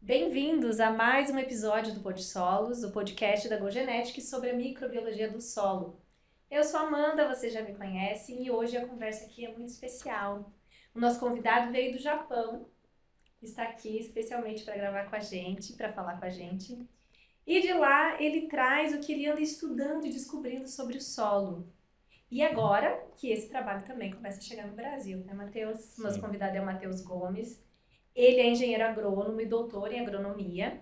Bem-vindos a mais um episódio do Podsolos, o podcast da GoGenetics sobre a microbiologia do solo. Eu sou a Amanda, vocês já me conhecem, e hoje a conversa aqui é muito especial. O nosso convidado veio do Japão, está aqui especialmente para gravar com a gente, para falar com a gente. E de lá ele traz o que ele anda estudando e descobrindo sobre o solo. E agora que esse trabalho também começa a chegar no Brasil, né, Matheus? Nosso convidado é o Matheus Gomes. Ele é engenheiro agrônomo e doutor em agronomia,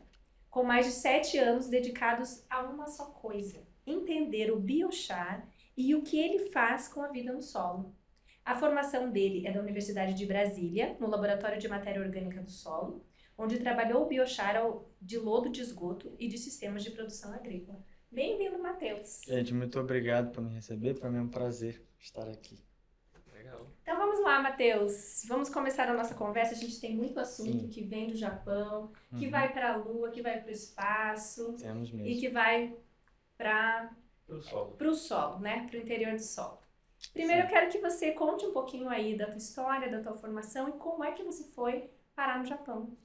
com mais de 7 anos dedicados a uma só coisa: entender o biochar e o que ele faz com a vida no solo. A formação dele é da Universidade de Brasília, no Laboratório de Matéria Orgânica do Solo, onde trabalhou o biochar de lodo de esgoto e de sistemas de produção agrícola. Bem-vindo, Matheus! Gente, muito obrigado por me receber, para mim é um prazer estar aqui. Então vamos lá, Matheus. Vamos começar a nossa conversa. A gente tem muito assunto Sim. que vem do Japão, que vai para a Lua, que vai para o espaço Temos mesmo. e que vai para Pro solo. o solo, né? Para o interior do solo. Primeiro eu quero que você conte um pouquinho aí da tua história, da tua formação e como é que você foi parar no Japão.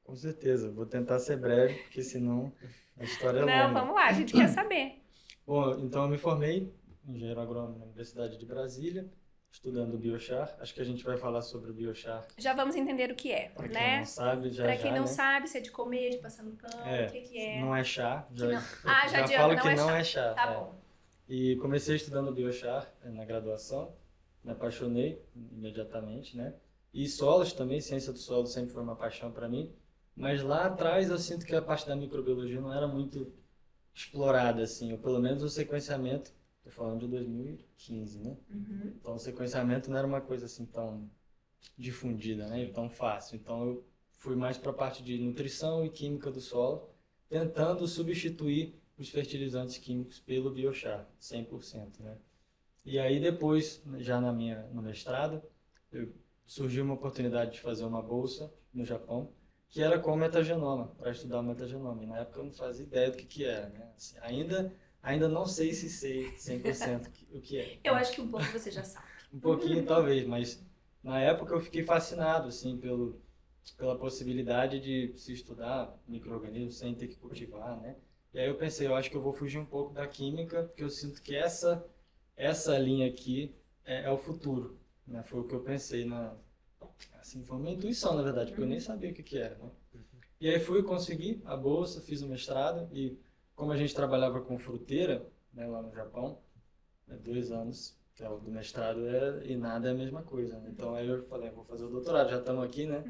Com certeza, vou tentar ser breve, porque senão a história é longa. Não, vamos lá, a gente quer saber. Bom, então eu me formei em engenheiro agrônomo na Universidade de Brasília, estudando biochar. Acho que a gente vai falar sobre o biochar. Já vamos entender o que é, Para quem né? não sabe, Para quem não né? sabe, se é de comer, de passar no pão, o que é. Não é chá. Que não... já já adianta, falo não que é não chá. é chá. Tá bom. E comecei estudando biochar na graduação, me apaixonei imediatamente, né? E solos também, ciência do solo sempre foi uma paixão para mim. Mas lá atrás eu sinto que a parte da microbiologia não era muito explorada, assim, ou pelo menos o sequenciamento, estou falando de 2015, né? Uhum. Então o sequenciamento não era uma coisa assim tão difundida, né? Tão fácil. Então eu fui mais para a parte de nutrição e química do solo, tentando substituir os fertilizantes químicos pelo biochar, 100%, né? E aí depois, já no mestrado, surgiu uma oportunidade de fazer uma bolsa no Japão, que era com metagenoma, para estudar o metagenoma. E na época eu não fazia ideia do que era, né? Assim, ainda não sei se sei 100% o que é. Eu acho que um pouco você já sabe. Um pouquinho talvez, mas na época eu fiquei fascinado assim, pela possibilidade de se estudar micro-organismos sem ter que cultivar, né? E aí eu pensei, eu acho que eu vou fugir um pouco da química, porque eu sinto que essa linha aqui é o futuro, né? Foi o que eu pensei assim, foi uma intuição, na verdade, porque eu nem sabia o que era, né? E aí consegui a bolsa, fiz o mestrado e como a gente trabalhava com fruteira, né, lá no Japão, 2 anos, que é o do mestrado e nada é a mesma coisa, né? Então aí eu falei, vou fazer o doutorado, já estamos aqui, né?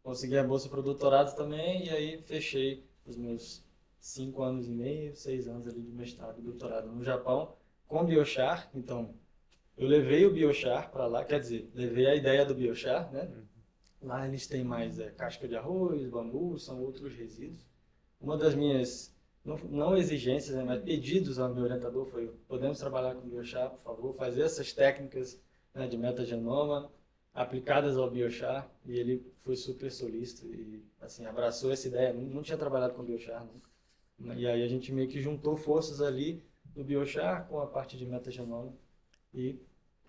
Consegui a bolsa para o doutorado também e aí fechei os meus 5 anos e meio, 6 anos ali de mestrado e doutorado no Japão com biochar. Então eu levei o biochar para lá, quer dizer, levei a ideia do biochar, né? Lá eles têm mais casca de arroz, bambu, são outros resíduos. Uma das minhas, não exigências, né, mas pedidos ao meu orientador foi: podemos trabalhar com biochar, por favor, fazer essas técnicas, né, de metagenoma aplicadas ao biochar. E ele foi super solícito e assim, abraçou essa ideia. Não tinha trabalhado com biochar nunca. E aí a gente meio que juntou forças ali do biochar com a parte de metagenoma e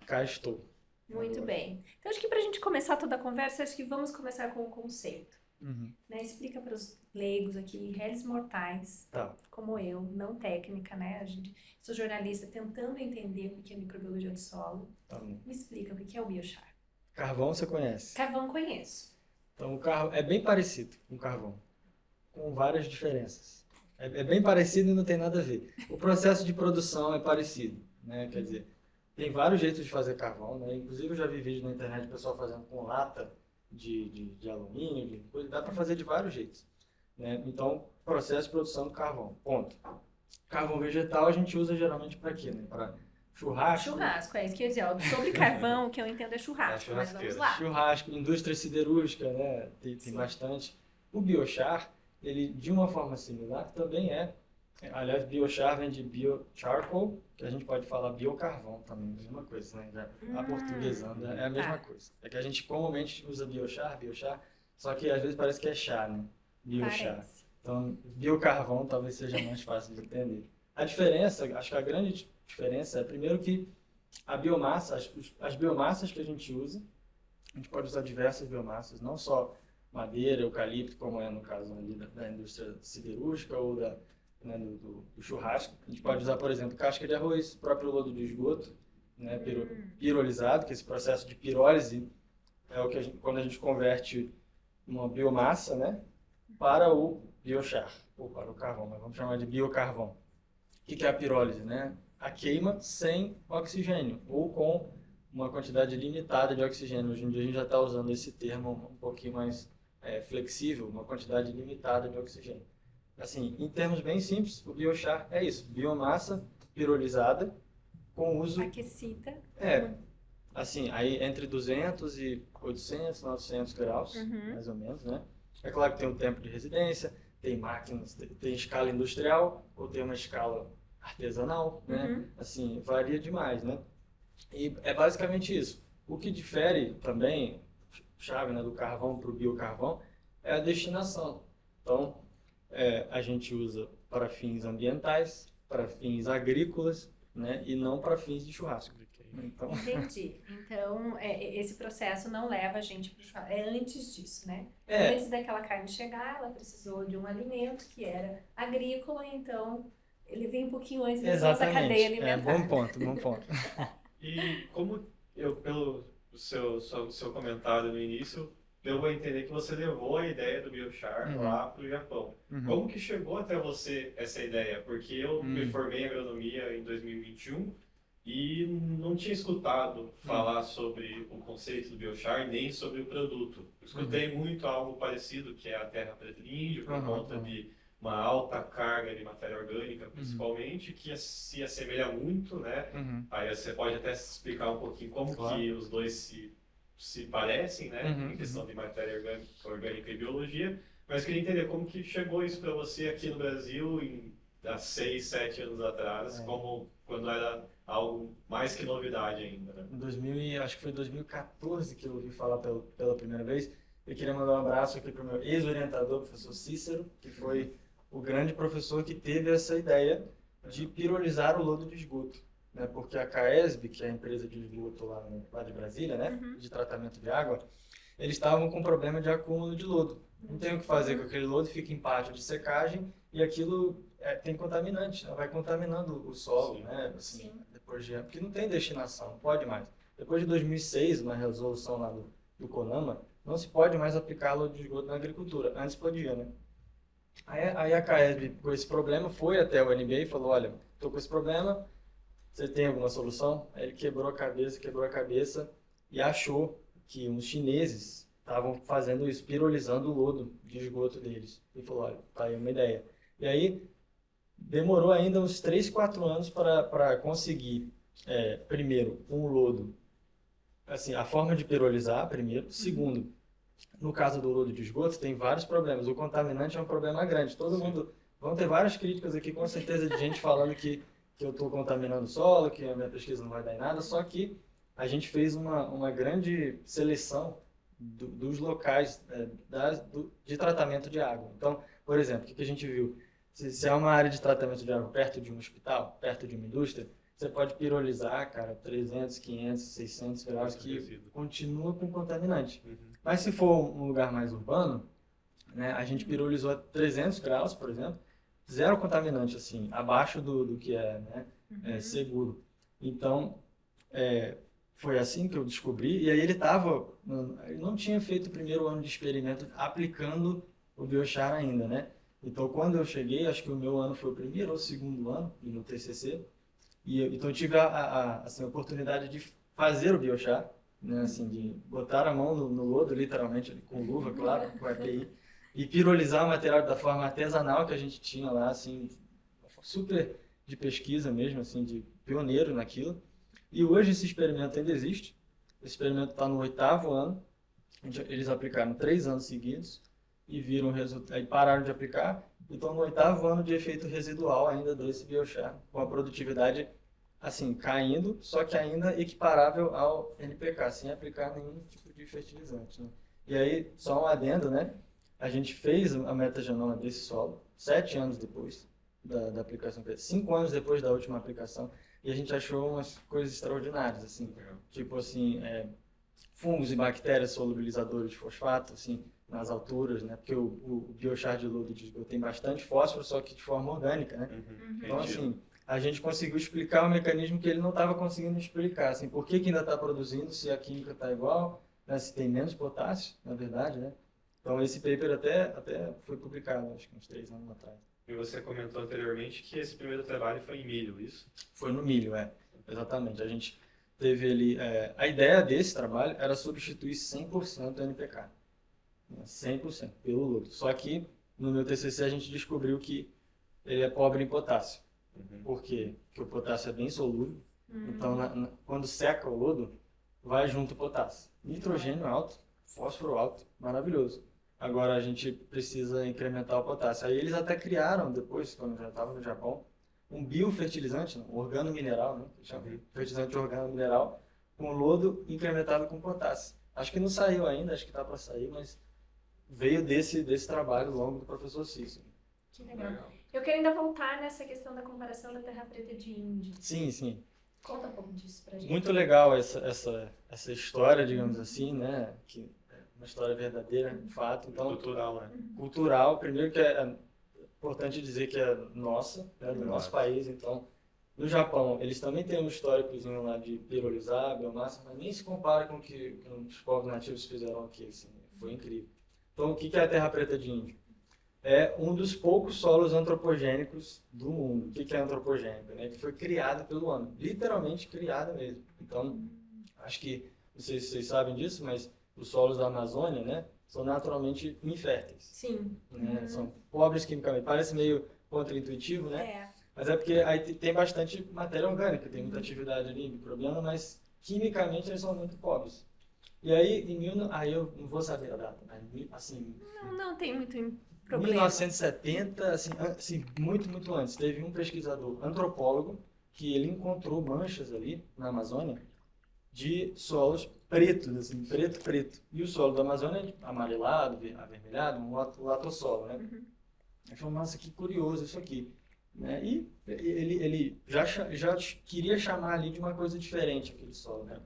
cá estou. Muito bem. Então, acho que para a gente começar toda a conversa, acho que vamos começar com o conceito. Né? Explica para os leigos aqui, réis mortais, como eu, não técnica, né? Sou jornalista tentando entender o que é microbiologia do solo. Me explica o que é o biochar. Carvão você conhece? Carvão conheço. Então, o carvão é bem parecido com carvão, com várias diferenças. É bem parecido e não tem nada a ver. O processo de produção é parecido, né? Quer dizer, tem vários jeitos de fazer carvão, né? Inclusive eu já vi vídeo na internet do pessoal fazendo com lata de alumínio, de coisa. Dá para fazer de vários jeitos, né? Então, processo de produção do carvão, ponto. Carvão vegetal a gente usa geralmente para quê, né? Para churrasco. Churrasco, é isso que eu ia dizer. Ó, sobre carvão, o que eu entendo é churrasco, mas vamos lá. Churrasco, indústria siderúrgica, né? Tem bastante. O biochar, ele de uma forma similar também aliás, biochar vem de biocharcoal, que a gente pode falar biocarvão também, a mesma coisa, né? Aportuguesando, é a mesma coisa. É que a gente comumente usa biochar, só que às vezes parece que é chá, né? Biochar. Parece. Então, biocarvão talvez seja mais fácil de entender. A diferença, acho que a grande diferença é, primeiro, que a biomassa, as biomassas que a gente usa, a gente pode usar diversas biomassas, não só madeira, eucalipto, como é no caso ali da indústria siderúrgica ou né, do churrasco. A gente pode usar, por exemplo, casca de arroz, próprio lodo de esgoto, né, pirolizado, que esse processo de pirólise é o que quando a gente converte uma biomassa, né, para o biochar, ou para o carvão, mas vamos chamar de biocarvão. O que é a pirólise, né? A queima sem oxigênio, ou com uma quantidade limitada de oxigênio. Hoje em dia a gente já está usando esse termo um pouquinho mais flexível, uma quantidade limitada de oxigênio. Assim, em termos bem simples, o biochar é isso, biomassa pirolizada com uso... Aquecida. Assim, aí entre 200 e 800, 900 graus, mais ou menos, né? É claro que tem um tempo de residência, tem máquinas, tem escala industrial ou tem uma escala artesanal, né? Assim, varia demais, né? E é basicamente isso. O que difere também, chave, né, do carvão para o biocarvão, é a destinação. Então, a gente usa para fins ambientais, para fins agrícolas, né? E não para fins de churrasco. Então... Entendi. Então, esse processo não leva a gente para o churrasco. É antes disso, né? Antes daquela carne chegar, ela precisou de um alimento que era agrícola, então ele vem um pouquinho antes da cadeia alimentar. Bom ponto. E como pelo seu comentário no início, deu a entender que você levou a ideia do biochar lá para o Japão. Como que chegou até você essa ideia? Porque eu me formei em agronomia em 2021 e não tinha escutado falar sobre o conceito do biochar nem sobre o produto. Eu escutei muito algo parecido, que é a terra preta de índio, por conta de uma alta carga de matéria orgânica, principalmente, que se assemelha muito, né? Aí você pode até explicar um pouquinho como que os dois se parecem, né? Em questão de matéria orgânica e biologia. Mas queria entender como que chegou isso para você aqui no Brasil há 6, 7 anos atrás, como quando era algo mais que novidade ainda, né? Acho que foi em 2014 que eu ouvi falar pela primeira vez. Eu queria mandar um abraço aqui para o meu ex-orientador, professor Cícero, que foi o grande professor que teve essa ideia de pirolizar o lodo de esgoto, né? Porque a CAESB, que é a empresa de esgoto lá de Brasília, né? De tratamento de água, eles estavam com problema de acúmulo de lodo. Não tem o que fazer com aquele lodo, fica em pátio de secagem e aquilo tem contaminante, né? Vai contaminando o solo, né? Assim, depois porque não tem destinação, não pode mais. Depois de 2006, uma resolução lá do CONAMA, não se pode mais aplicar lodo de esgoto na agricultura. Antes podia, né? Aí a CAESB, com esse problema, foi até o NBA e falou, olha, estou com esse problema, você tem alguma solução? Aí ele quebrou a cabeça e achou que uns chineses estavam fazendo isso, pirolizando o lodo de esgoto deles. E falou, olha, tá aí uma ideia. E aí demorou ainda uns 3, 4 anos para conseguir, primeiro, um lodo, assim, a forma de pirolizar, primeiro. Segundo, no caso do lodo de esgoto, tem vários problemas. O contaminante é um problema grande. Todo mundo... Vão ter várias críticas aqui, com certeza, de gente falando que eu estou contaminando o solo, que a minha pesquisa não vai dar em nada, só que a gente fez uma grande seleção dos locais de tratamento de água. Então, por exemplo, o que a gente viu? Se é uma área de tratamento de água perto de um hospital, perto de uma indústria, você pode pirolizar, cara, 300, 500, 600 graus, que continua com contaminante. Mas se for um lugar mais urbano, né, a gente pirolizou a 300 graus, por exemplo, zero contaminante, assim, abaixo do que né, seguro. Então, foi assim que eu descobri, e aí ele não tinha feito o primeiro ano de experimento aplicando o biochar ainda, né? Então, quando eu cheguei, acho que o meu ano foi o primeiro ou segundo ano do meu TCC, então eu tive assim, a oportunidade de fazer o biochar, né, assim, de botar a mão no lodo, literalmente, com luva, claro, com EPI, e pirolizar o material da forma artesanal que a gente tinha lá, assim, super de pesquisa mesmo, assim, de pioneiro naquilo. E hoje esse experimento ainda existe. Esse experimento está no 8º ano. Eles aplicaram 3 anos seguidos e viram resultado, aí pararam de aplicar. Então, no 8º ano de efeito residual ainda desse biochar, com a produtividade assim, caindo, só que ainda equiparável ao NPK, sem aplicar nenhum tipo de fertilizante, né? E aí, só um adendo, né? A gente fez a metagenoma desse solo 7 anos depois da aplicação, 5 anos depois da última aplicação, e a gente achou umas coisas extraordinárias, assim, tipo assim, fungos e bactérias solubilizadores de fosfato, assim, nas alturas, né? Porque o biochar de lodo de esgoto tem bastante fósforo, só que de forma orgânica, né? Então, assim, a gente conseguiu explicar o mecanismo que ele não estava conseguindo explicar, assim, por que ainda está produzindo, se a química está igual, né? Se tem menos potássio, na verdade, né? Então, esse paper até foi publicado, acho que uns 3 anos atrás. E você comentou anteriormente que esse primeiro trabalho foi em milho, isso? Foi no milho, exatamente. A gente teve ali, a ideia desse trabalho era substituir 100% do NPK, né? 100% pelo lodo. Só que no meu TCC a gente descobriu que ele é pobre em potássio. Por quê? Porque o potássio é bem solúvel, então quando seca o lodo, vai junto o potássio. Nitrogênio alto, fósforo alto, maravilhoso. Agora a gente precisa incrementar o potássio. Aí eles até criaram, depois, quando eu já estava no Japão, um biofertilizante, um organomineral, né? Fertilizante organomineral, com lodo incrementado com potássio. Acho que não saiu ainda, acho que está para sair, mas veio desse trabalho longo do professor Cícero. Que legal. Eu quero ainda voltar nessa questão da comparação da terra preta de Índia. Sim. Conta um pouco disso pra gente. Muito legal essa história, digamos assim, né? Que é uma história verdadeira, de fato. Então, Cultural, né? cultural, primeiro que é importante dizer que é nossa, né, do nosso país. Então, no Japão, eles também têm um históricozinho lá de pirolizar, biomassa, mas nem se compara com o que os povos nativos fizeram aqui, assim, foi incrível. Então, o que é a terra preta de Índio? É um dos poucos solos antropogênicos do mundo. O que é antropogênico? Né? Que foi criado pelo homem, literalmente criado mesmo. Então, acho que, não sei se vocês sabem disso, mas os solos da Amazônia, né, são naturalmente inférteis. Sim. Né? São pobres quimicamente. Parece meio contra-intuitivo, né? Mas é porque aí tem bastante matéria orgânica, tem muita atividade ali, microbiana, mas quimicamente eles são muito pobres. E aí, aí eu não vou saber a data, mas assim... Não tem muito Em 1970, assim, muito antes, teve um pesquisador antropólogo que ele encontrou manchas ali na Amazônia de solos pretos, assim, preto. E o solo da Amazônia é amarelado, avermelhado, um latossolo, né? Ele falou, nossa, que curioso isso aqui. Né? E ele já queria chamar ali de uma coisa diferente aquele solo, né?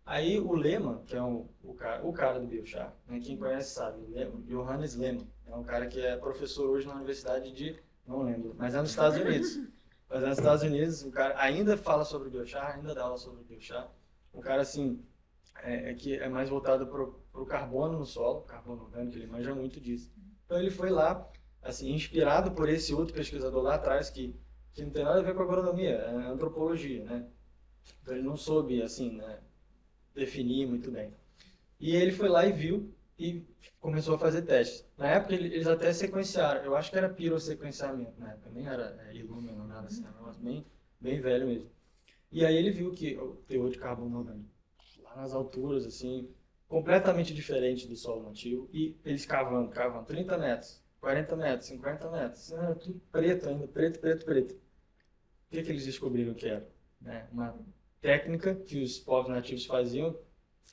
Aí o Lehmann, que é o cara do biochar, né? Quem conhece sabe, o Johannes Lehmann, é um cara que é professor hoje na Universidade de, não lembro, mas é nos Estados Unidos. Mas é nos Estados Unidos, o cara ainda fala sobre biochar, ainda dá aula sobre biochar. Um cara assim, que é mais voltado para o carbono no solo, carbono orgânico, ele manja muito disso. Então ele foi lá, assim, inspirado por esse outro pesquisador lá atrás, que não tem nada a ver com agronomia, é antropologia, né? Então ele não soube, assim, né, definir muito bem. E ele foi lá e viu e começou a fazer testes. Na época eles até sequenciaram, eu acho que era pirossequenciamento, na época nem era Illumina, nada assim, era um negócio bem velho mesmo. E aí ele viu que o teor de carbono orgânico, lá nas alturas, assim, completamente diferente do solo nativo, e eles cavando 30 metros, 40 metros, 50 metros, era tudo preto ainda, preto. O que eles descobriram que era? Né? Uma técnica que os povos nativos faziam,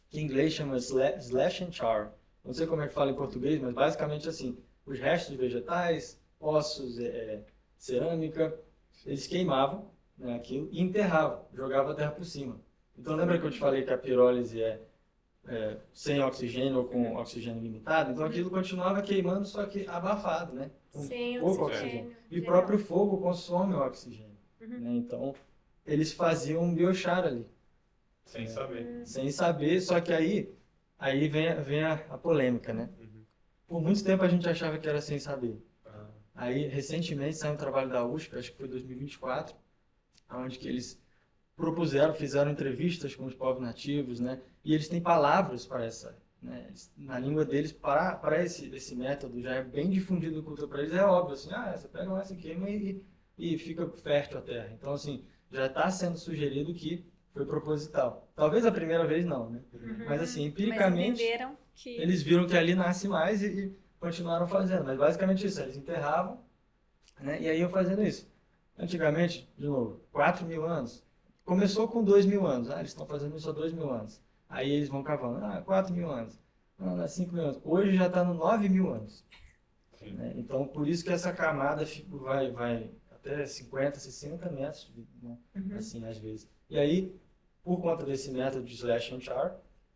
que em inglês chama slash and char. Não sei como é que fala em português, mas basicamente assim, os restos de vegetais, ossos, cerâmica, eles queimavam, né, aquilo e enterravam, jogavam a terra por cima. Então lembra que eu te falei que a pirólise é sem oxigênio ou com oxigênio limitado? Então aquilo continuava queimando, só que abafado, né? Sem pouco oxigênio. E o próprio fogo consome o oxigênio. Né? Então eles faziam um biochar ali. Sem saber. Sem saber, só que aí vem a polêmica, né? Por muito tempo a gente achava que era sem saber. Aí, recentemente, saiu um trabalho da USP, acho que foi 2024, onde que eles fizeram entrevistas com os povos nativos, né? E eles têm palavras para essa, né? Na língua deles, para esse método, já é bem difundido no cultura para eles, é óbvio, assim, você pega lá, você queima e fica fértil a terra. Então, assim, já está sendo sugerido que foi proposital. Talvez a primeira vez não, né? Mas assim, empiricamente, eles viram que ali nasce mais e continuaram fazendo. Mas basicamente isso, eles enterravam, né? E aí iam fazendo isso. Antigamente, de novo, 4.000 anos. Começou com 2.000 anos. Eles estão fazendo isso há 2.000 anos. Aí eles vão cavando. 4.000 anos. 5.000 anos. Hoje já está no 9.000 anos. Né? Então, por isso que essa camada vai até 50, 60 metros, né? Assim, às vezes. E aí, por conta desse método de slash and char,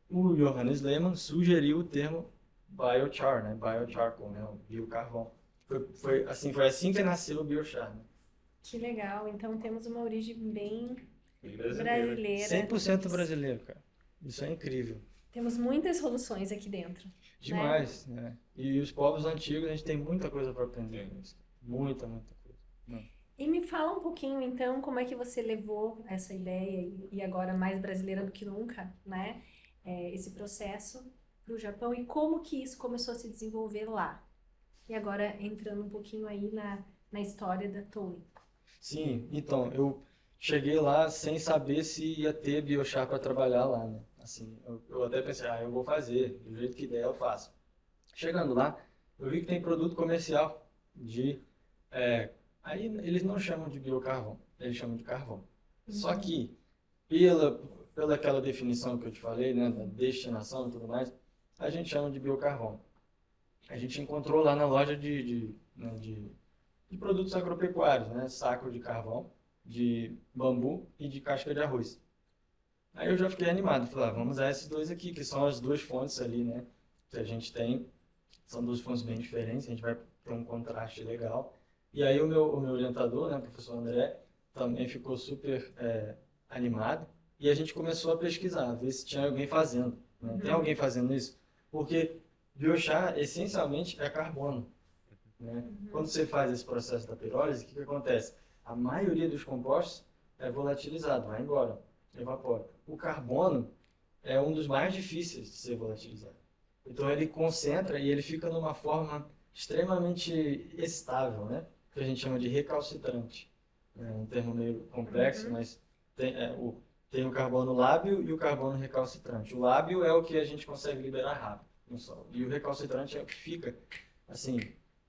o Johannes Lehmann sugeriu o termo biochar, né? Biocharcoal, né? O biocarvão. Foi assim que nasceu o biochar, né? Que legal. Então temos uma origem bem Bem brasileiro. brasileira. 100% brasileiro, cara. Isso é incrível. Temos muitas soluções aqui dentro. Demais, né? E os povos antigos, a gente tem muita coisa para aprender com isso. Muita coisa. E me fala um pouquinho, então, como é que você levou essa ideia, e agora mais brasileira do que nunca, né? Esse processo para o Japão e como que isso começou a se desenvolver lá. E agora entrando um pouquinho aí na história da Toei. Sim, então, eu cheguei lá sem saber se ia ter biochar para trabalhar lá, né? Assim, eu até pensei, eu vou fazer, do jeito que der eu faço. Chegando lá, eu vi que tem produto comercial de... aí eles não chamam de biocarvão, eles chamam de carvão. Só que, pela aquela definição que eu te falei, né, da destinação e tudo mais, a gente chama de biocarvão. A gente encontrou lá na loja de produtos agropecuários, né, saco de carvão, de bambu e de casca de arroz. Aí eu já fiquei animado, falei, vamos usar esses dois aqui, que são as duas fontes ali, né, que a gente tem. São duas fontes bem diferentes, a gente vai ter um contraste legal. E aí o meu orientador, né, o professor André, também ficou super animado. E a gente começou a pesquisar, ver se tinha alguém fazendo. Né? Tem alguém fazendo isso? Porque biochar, essencialmente, é carbono. Né? Quando você faz esse processo da pirólise, o que acontece? A maioria dos compostos é volatilizado, vai embora, evapora. O carbono é um dos mais difíceis de ser volatilizado. Então ele concentra e ele fica numa forma extremamente estável, né? Que a gente chama de recalcitrante. É um termo meio complexo, mas tem o carbono lábil e o carbono recalcitrante. O lábil é o que a gente consegue liberar rápido no solo. E o recalcitrante é o que fica, assim,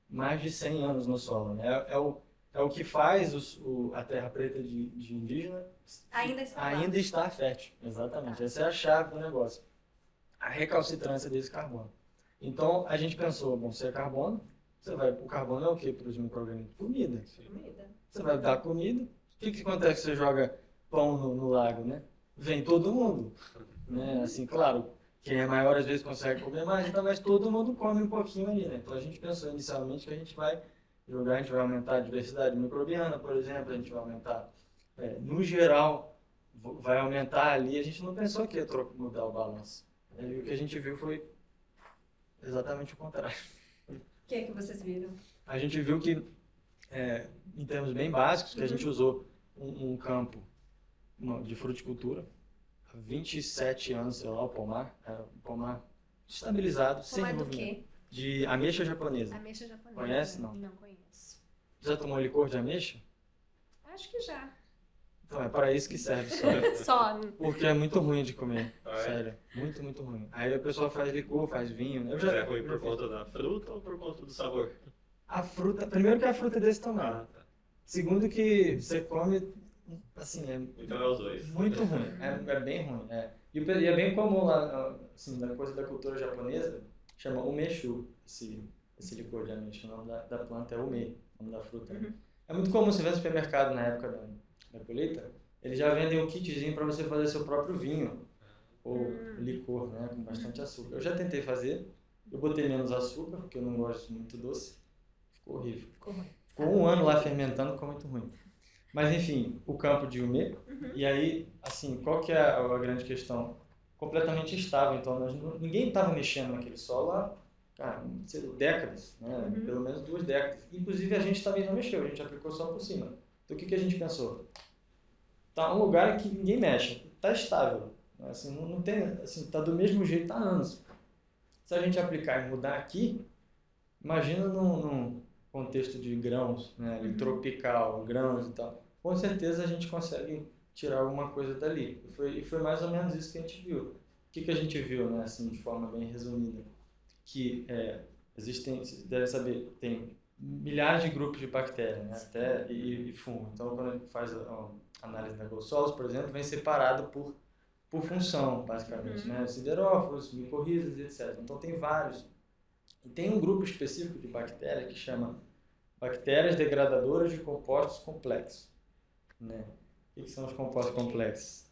mais de 100 anos no solo. Né? É o que faz a terra preta de indígena ainda estar fértil. Exatamente. Essa é a chave do negócio. A recalcitrância desse carbono. Então, a gente pensou, bom, se é carbono, o carbono é o que para os micro-organismos? Comida. Você vai dar comida. O que acontece se você joga pão no lago, né? Vem todo mundo. Né? Assim, claro, quem é maior às vezes consegue comer mais, então, mas todo mundo come um pouquinho ali, né? Então, a gente pensou inicialmente que a gente vai aumentar a diversidade microbiana, por exemplo, a gente vai aumentar, no geral, vai aumentar ali. A gente não pensou que ia mudar o balanço. E o que a gente viu foi exatamente o contrário. O que é que vocês viram? A gente viu que, em termos bem básicos, que a gente usou um campo de fruticultura, há 27 anos, sei lá, o pomar estabilizado, sem Pomar do desenvolvimento. quê? De ameixa japonesa. Ameixa japonesa. Conhece? Não. Não conheço. Já tomou licor de ameixa? Acho que já. Então, é para isso que serve só. Só. Porque é muito ruim de comer, É? sério. Muito, muito ruim. Aí a pessoa faz licor, faz vinho. Né? É ruim por conta da fruta ou por conta do sabor? A fruta, primeiro que a fruta é desse tamanho. Tá. Segundo que você come, assim, Então é os dois. muito ruim. É bem ruim. E é bem comum lá, assim, da coisa da cultura japonesa, chama umeshu, esse licor de ameixa. O nome da planta é ume, o nome da fruta. Né? É muito comum você ver no supermercado na época da colheita, eles já vendem um kitzinho para você fazer seu próprio vinho ou licor, né, com bastante açúcar. Eu já tentei fazer, eu botei menos açúcar, porque eu não gosto muito doce. Ficou horrível. Ficou um ano lá fermentando, ficou muito ruim. Mas enfim, o campo de umê, e aí, assim, qual que é a grande questão? Completamente estável, então ninguém estava mexendo naquele solo há, cara, décadas, né? Pelo menos 2 décadas. Inclusive a gente também não mexeu, a gente aplicou só por cima. Então o que a gente pensou? Tá um lugar que ninguém mexe, tá estável, assim, não tem, assim, tá do mesmo jeito há anos. Se a gente aplicar e mudar aqui, imagina num contexto de grãos, né, tropical, grãos e tal, com certeza a gente consegue tirar alguma coisa dali. E foi mais ou menos isso que a gente viu. O que a gente viu, né, assim, de forma bem resumida? Que existem, você deve saber, tem milhares de grupos de bactérias, né, até e fungo. Então, quando a gente faz a análise da Gossolis, por exemplo, vem separado por função, basicamente, né, siderófilos, micorrizas, etc. Então, tem vários. E tem um grupo específico de bactérias que chama bactérias degradadoras de compostos complexos. Né? O que são os compostos complexos?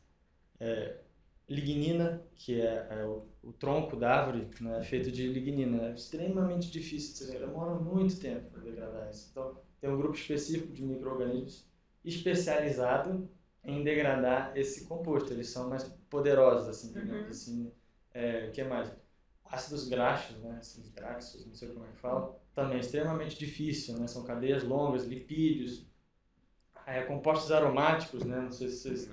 lignina, que é o tronco da árvore, né, é feito de lignina. É extremamente difícil de se ver, demora muito tempo para degradar isso. Então, tem um grupo específico de micro-organismos especializado em degradar esse composto. Eles são mais poderosos, assim, digamos assim. O que mais? Ácidos graxos, né, ácidos graxos, não sei como é que fala, também é extremamente difícil, né, são cadeias longas, lipídios, compostos aromáticos, né, não sei se vocês...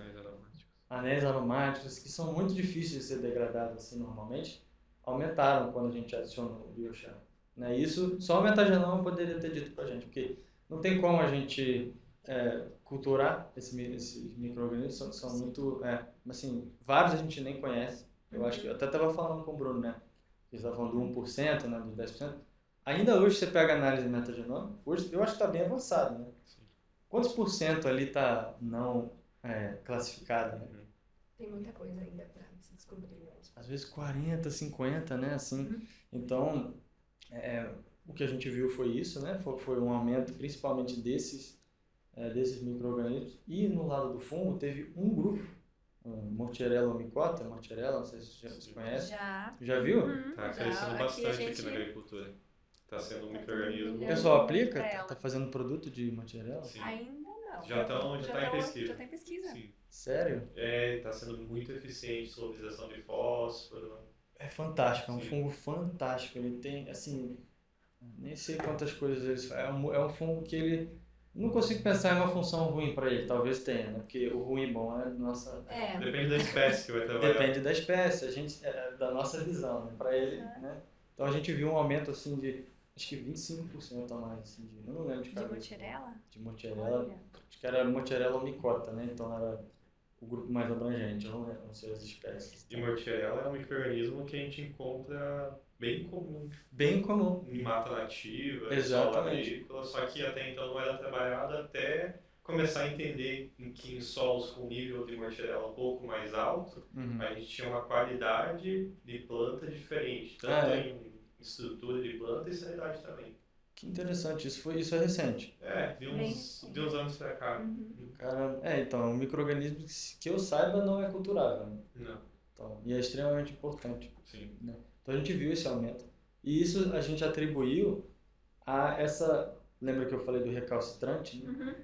Anéis aromáticos, que são muito difíceis de ser degradados assim normalmente, aumentaram quando a gente adicionou o biochar. Né? Isso só o metagenoma poderia ter dito pra gente, porque não tem como a gente culturar esses micro-organismos, são muito, assim, vários a gente nem conhece. Eu acho que eu até estava falando com o Bruno, né? Ele estava falando do 1%, né, do 10%. Ainda hoje você pega a análise de metagenoma, hoje eu acho que está bem avançado, né? Quantos por cento ali está não classificado, né? Tem muita coisa ainda para se descobrir mesmo. Às vezes 40, 50, né? Assim. Então, o que a gente viu foi isso, né? Foi um aumento principalmente desses micro-organismos. E no lado do fungo teve um grupo, Mortierella micota, Mortierella, não sei se você conhece. Já viu? Tá crescendo bastante aqui na agricultura. Tá sendo um micro-organismo. O pessoal aplica? Tá fazendo produto de Mortierella? Sim. Ainda não. Já tá em pesquisa. Já tá em pesquisa. Sim. Sério? Tá sendo muito eficiente, solubilização de fósforo. É fantástico, é um Sim. fungo fantástico. Ele tem, assim, nem sei quantas coisas eles fazem. É um fungo que ele... Não consigo pensar em uma função ruim para ele, talvez tenha, né? Porque o ruim e bom é nossa... Depende da espécie que vai trabalhar. Depende da espécie, da nossa visão, né? Para ele, né? Então a gente viu um aumento, assim, de... Acho que 25% a mais, assim, eu não lembro de cabeça. De Mortierella? De Mortierella. Acho que era Mortierella micota, né? Então era o grupo mais abrangente, eu não sei as espécies. E Mortierella é um micro-organismo que a gente encontra bem comum. Bem comum. Em mata nativa, Exatamente. em solo agrícola, só que até então não era trabalhado até começar a entender que em solos com nível de Mortierella um pouco mais alto, a gente tinha uma qualidade de planta diferente, tanto em estrutura de planta e sanidade também. Que interessante, isso é recente. De uns anos pra cá. Caramba, então, um micro-organismo que eu saiba não é culturável. Né? Não. Então, e é extremamente importante. Sim. Né? Então a gente viu esse aumento. E isso a gente atribuiu a essa... Lembra que eu falei do recalcitrante? Né?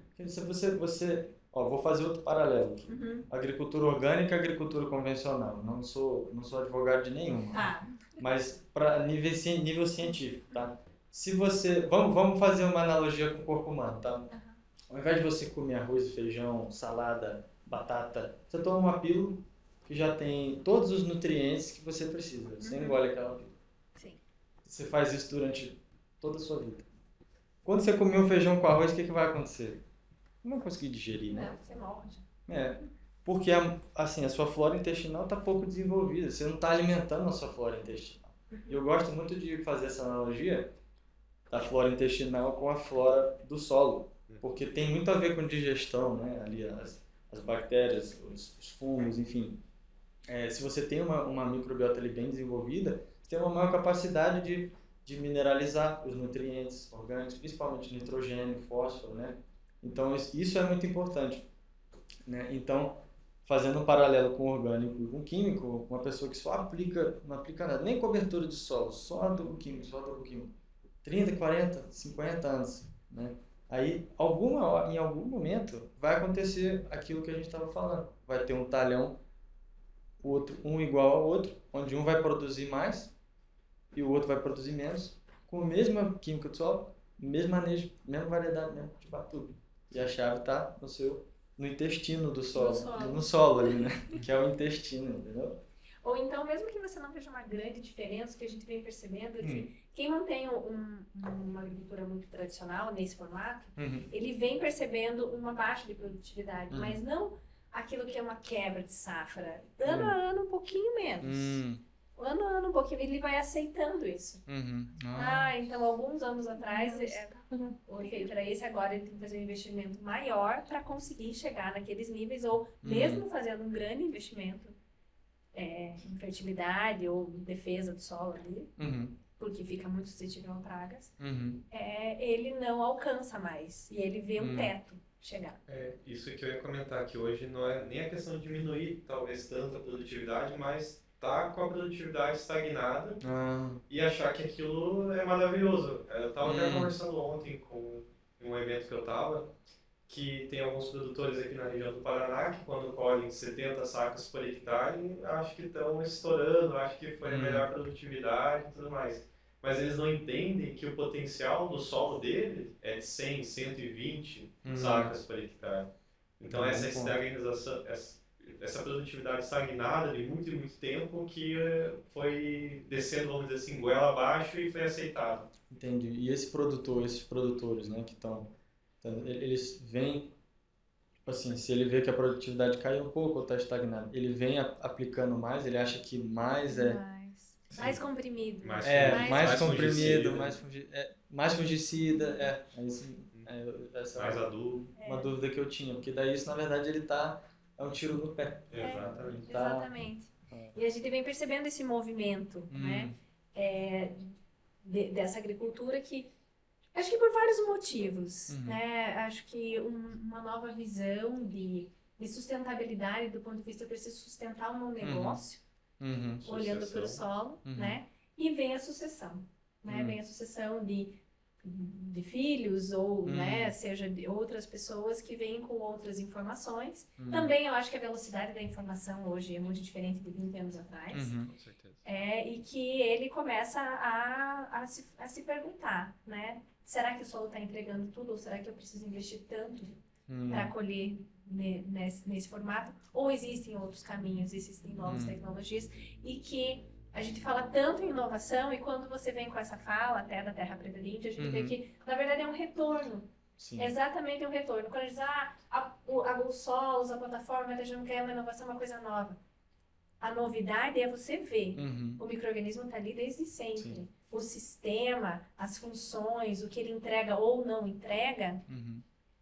Vou fazer outro paralelo aqui. Agricultura orgânica e agricultura convencional. Não sou advogado de nenhuma. Mas para nível científico, tá? Se você... Vamos fazer uma analogia com o corpo humano, tá? Ao invés de você comer arroz, feijão, salada, batata, você toma uma pílula que já tem todos os nutrientes que você precisa. Você engole aquela pílula. Sim. Você faz isso durante toda a sua vida. Quando você comer um feijão com arroz, o que vai acontecer? Não vai conseguir digerir, né? Não, você morre já. Porque assim, a sua flora intestinal está pouco desenvolvida. Você não está alimentando a sua flora intestinal. E eu gosto muito de fazer essa analogia da flora intestinal com a flora do solo. Porque tem muito a ver com digestão, né? Ali as bactérias, os fungos, enfim. Se você tem uma microbiota ali bem desenvolvida, você tem uma maior capacidade de mineralizar os nutrientes orgânicos, principalmente nitrogênio, fósforo, né? Então isso é muito importante, né? Então, fazendo um paralelo com o orgânico e com o químico, uma pessoa que não aplica nada, nem cobertura de solo, só adubo químico, 30, 40, 50 anos, né? Aí, em algum momento, vai acontecer aquilo que a gente estava falando. Vai ter um talhão, um igual ao outro, onde um vai produzir mais e o outro vai produzir menos, com a mesma química do solo, mesmo manejo, mesma variedade, mesmo cultivar tudo. E a chave está no intestino do solo, no solo ali, né? Que é o intestino, entendeu? Ou então, mesmo que você não veja uma grande diferença, o que a gente vem percebendo é que quem mantém uma agricultura muito tradicional nesse formato, ele vem percebendo uma baixa de produtividade, mas não aquilo que é uma quebra de safra. Ano a ano, um pouquinho menos. Ano a ano, um pouquinho, ele vai aceitando isso. Então, alguns anos atrás, o efeito era esse, agora ele tem que fazer um investimento maior para conseguir chegar naqueles níveis, ou mesmo fazendo um grande investimento em fertilidade ou em defesa do solo ali, porque fica muito suscetível a pragas, Uhum. ele não alcança mais. E ele vê um teto chegar. Isso que eu ia comentar, que hoje não é nem a questão de diminuir, talvez, tanto a produtividade, mas tá com a produtividade estagnada Ah, e achar que aquilo é maravilhoso. Eu estava até conversando ontem com um evento que eu estava, que tem alguns produtores aqui na região do Paraná que quando colhem 70 sacas por hectare, acho que estão estourando, acho que foi a melhor produtividade e tudo mais. Mas eles não entendem que o potencial do solo dele é de 100, 120 sacas por hectare. Então essa estagnização, essa produtividade estagnada de muito e muito tempo que foi descendo, vamos dizer assim, goela abaixo e foi aceitado. entendi. E esses produtores, né, que estão, eles vêm, tipo assim, se ele vê que a produtividade caiu um pouco ou está estagnada, ele vem aplicando mais, ele acha que mais Mais comprimido. mais comprimido, fungicida. mais fungicida, essa Mais adubo. uma dúvida que eu tinha, porque daí isso na verdade é um tiro no pé. Exatamente. Exatamente. E a gente vem percebendo esse movimento, né? Dessa agricultura que acho que por vários motivos, né? Acho que uma nova visão de sustentabilidade do ponto de vista de preciso sustentar o meu negócio, olhando para o solo, né? E vem a sucessão, né? Vem a sucessão de filhos ou, né, seja de outras pessoas que vêm com outras informações. Também eu acho que a velocidade da informação hoje é muito diferente de 20 anos atrás. Com certeza. E que ele começa a se perguntar, né? Será que o solo está entregando tudo ou será que eu preciso investir tanto para colher nesse formato? Ou existem outros caminhos, existem novas tecnologias e que a gente fala tanto em inovação e quando você vem com essa fala até da Terra Preta de Índia, a gente vê que, na verdade, é um retorno. Sim. Exatamente um retorno. Quando a gente diz, os solos, a plataforma, a gente não quer uma inovação, uma coisa nova. A novidade é você ver. O micro-organismo está ali desde sempre. Sim. O sistema, as funções, o que ele entrega ou não entrega,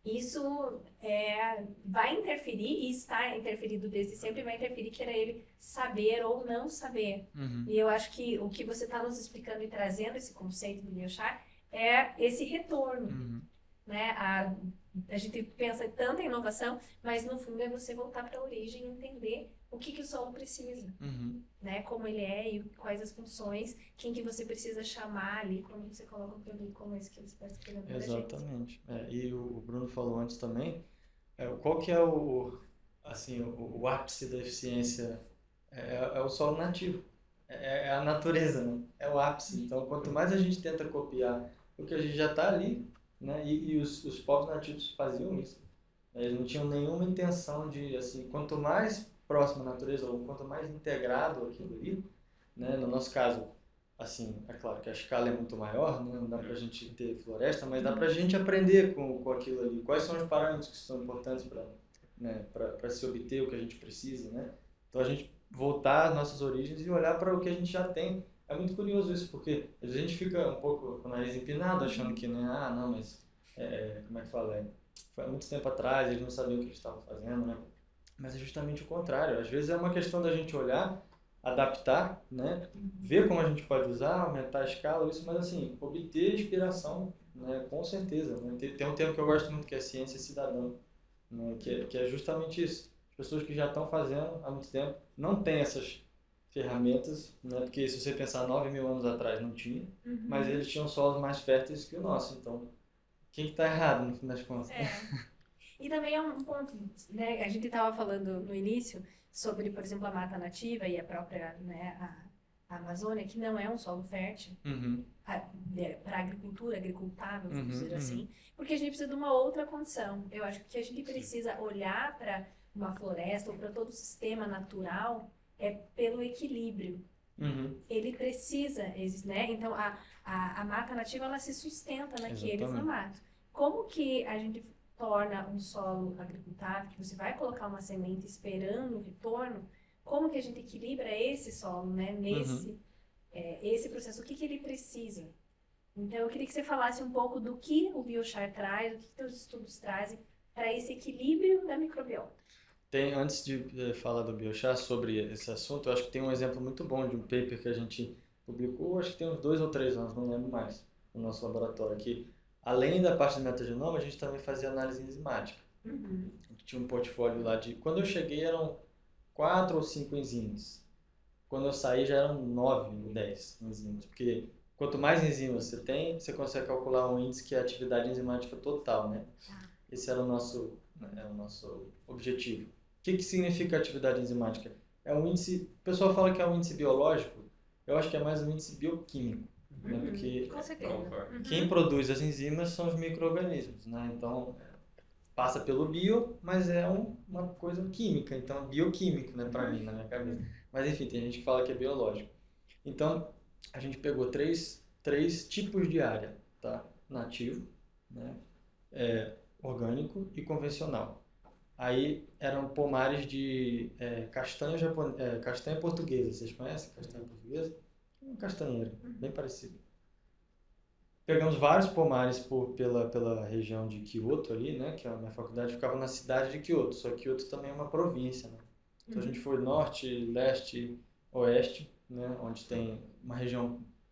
isso vai interferir e está interferido desde sempre, vai interferir queira ele saber ou não saber. E eu acho que o que você está nos explicando e trazendo esse conceito do biochar é esse retorno. Né? A gente pensa tanto em inovação, mas no fundo é você voltar para a origem e entender o que o solo precisa, né? Como ele é e quais as funções, quem que você precisa chamar ali quando você coloca um produto como esse que você está escrevendo pra gente. Exatamente. E o Bruno falou antes também, qual que é o ápice da eficiência? É o solo nativo, é a natureza, né? É o ápice. Então, quanto mais a gente tenta copiar o que a gente já está ali, né? E os povos nativos faziam isso. Eles não tinham nenhuma intenção de, assim, quanto mais próximo à natureza ou quanto mais integrado aquilo ali, né? No nosso caso, assim, é claro que a escala é muito maior, né? Não dá pra gente ter floresta, mas dá pra gente aprender com aquilo ali. Quais são os parâmetros que são importantes para se obter o que a gente precisa, né? Então a gente voltar às nossas origens e olhar para o que a gente já tem. É muito curioso isso, porque às vezes a gente fica um pouco com o nariz empinado, achando que, né, não, mas, como é que fala? Foi há muito tempo atrás, eles não sabiam o que eles estavam fazendo, né? Mas é justamente o contrário. Às vezes é uma questão da gente olhar, adaptar, né? Ver como a gente pode usar, aumentar a escala, isso, mas assim, obter inspiração, né? Com certeza. Né? Tem um termo que eu gosto muito que é ciência cidadã, né? Que é justamente isso. As pessoas que já estão fazendo há muito tempo não têm essas ferramentas, né? Porque se você pensar 9.000 anos atrás não tinha, mas eles tinham solos mais férteis que o nosso. Então, quem que está errado no fim das contas? E também é um ponto, né? A gente estava falando no início sobre, por exemplo, a mata nativa e a própria, né, a Amazônia, que não é um solo fértil para agricultura, agricultável, vamos dizer assim, porque a gente precisa de uma outra condição. Eu acho que a gente precisa olhar para uma floresta ou para todo o sistema natural pelo equilíbrio. Ele precisa, né? Então, a mata nativa, ela se sustenta naquele formato. Como que a gente torna um solo agricultável, que você vai colocar uma semente esperando um retorno, como que a gente equilibra esse solo, né? Esse processo, o que ele precisa? Então, eu queria que você falasse um pouco do que o biochar traz, o que os estudos trazem para esse equilíbrio da microbiota. Antes de falar do biochar sobre esse assunto, eu acho que tem um exemplo muito bom de um paper que a gente publicou, acho que tem uns 2 ou 3 anos, não lembro mais, no nosso laboratório aqui. Além da parte do metagenoma, a gente também fazia análise enzimática. Uhum. A gente tinha um portfólio lá de... Quando eu cheguei eram 4 ou 5 enzimas. Quando eu saí já eram 9 ou 10 enzimas, porque quanto mais enzimas você tem, você consegue calcular um índice que é a atividade enzimática total, né? Esse era o nosso objetivo. O que significa atividade enzimática? É um índice, o pessoal fala que é um índice biológico, eu acho que é mais um índice bioquímico, né? Porque Com certeza. Uhum. quem produz as enzimas são os micro-organismos, né? Então, passa pelo bio, mas é uma coisa química, então bioquímico, né, para mim, na minha cabeça. Mas enfim, tem gente que fala que é biológico. Então, a gente pegou três tipos de área, tá? Nativo, né? Orgânico e convencional. Aí eram pomares de castanha portuguesa. Vocês conhecem castanha portuguesa? Um castanheiro, bem parecido. Pegamos vários pomares pela região de Kyoto ali, né? Que a minha faculdade ficava na cidade de Kyoto. Só que Kyoto também é uma província, né? Então a gente foi norte, leste, oeste, né? Onde tem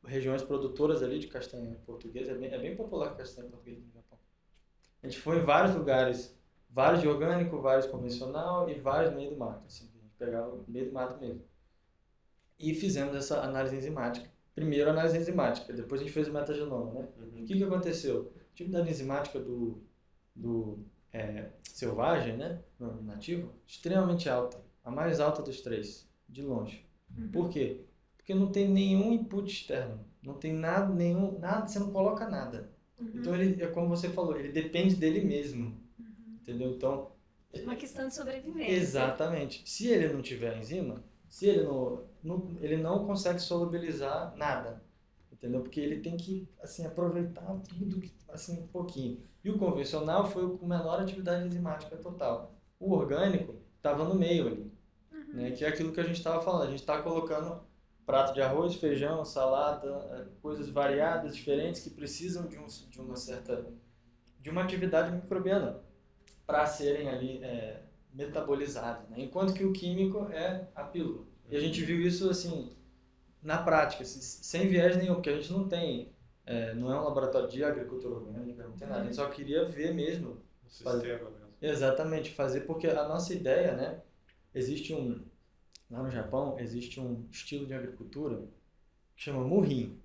regiões produtoras ali de castanha portuguesa. É bem popular a castanha portuguesa no Japão. A gente foi em vários lugares, vários de orgânico, vários convencional e vários no meio do mato. Assim, a gente pegava no meio do mato mesmo. E fizemos essa análise enzimática. Primeiro a análise enzimática, depois a gente fez o metagenoma, né? Uhum. O que aconteceu? A atividade enzimática do selvagem, né? No nativo, extremamente alta. A mais alta dos três, de longe. Por quê? Porque não tem nenhum input externo. Não tem nada, você não coloca nada. Então, ele, é como você falou, ele depende dele mesmo. Entendeu? Então... Uma questão de sobrevivência. Exatamente. Se ele não tiver enzima, se ele não consegue solubilizar nada. Entendeu? Porque ele tem que, assim, aproveitar tudo, assim, um pouquinho. E o convencional foi o com menor atividade enzimática total. O orgânico estava no meio ali. Né? Que é aquilo que a gente estava falando. A gente está colocando prato de arroz, feijão, salada, coisas variadas, diferentes, que precisam de uma atividade microbiana para serem ali metabolizadas, né? Enquanto que o químico é a pílula. E a gente viu isso assim na prática, assim, sem viés nenhum, porque a gente não tem, não é um laboratório de agricultura orgânica, não tem nada. A gente só queria ver mesmo. O sistema mesmo. Exatamente, fazer, porque a nossa ideia, né? Lá no Japão, existe um estilo de agricultura que chama murin.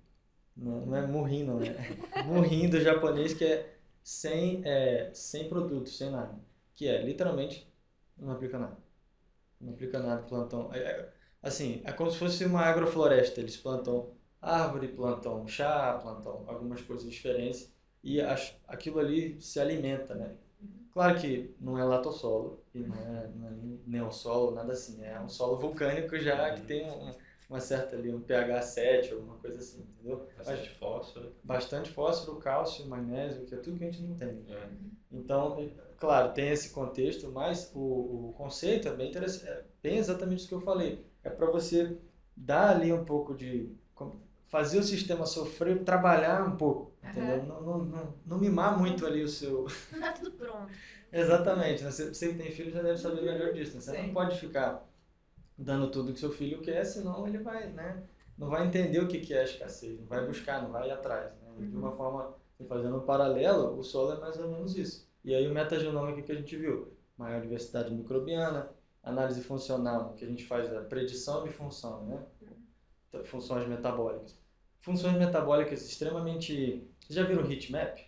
Não é murin, não. É murin do japonês, que é sem produto, sem nada. Que é, literalmente, não aplica nada. Não aplica nada, plantam... assim, é como se fosse uma agrofloresta. Eles plantam árvore, plantam chá, plantam algumas coisas diferentes. E aquilo ali se alimenta, né? Claro que não é latossolo, e não é neossolo, nada assim. É um solo vulcânico já que tem uma certa ali, um pH 7, alguma coisa assim, entendeu? Bastante fósforo. Bastante fósforo, cálcio, magnésio, que é tudo que a gente não tem. Então, claro, tem esse contexto, mas o conceito é bem interessante, é bem exatamente isso que eu falei. É para você dar ali um pouco de... fazer o sistema sofrer, trabalhar um pouco, entendeu? Não mimar muito ali o seu... Não dá tudo pronto. Exatamente, né? Você que tem filho já deve saber melhor disso, né? Você Sim. não pode ficar dando tudo que seu filho quer, senão ele vai, né? Não vai entender o que é a escassez, não vai buscar, não vai ir atrás, né? De uma forma, fazendo um paralelo, o solo é mais ou menos isso. E aí o metagenoma que a gente viu, maior diversidade microbiana, análise funcional, que a gente faz a predição de função, né? Funções metabólicas. Funções metabólicas extremamente... Vocês já viram o heatmap?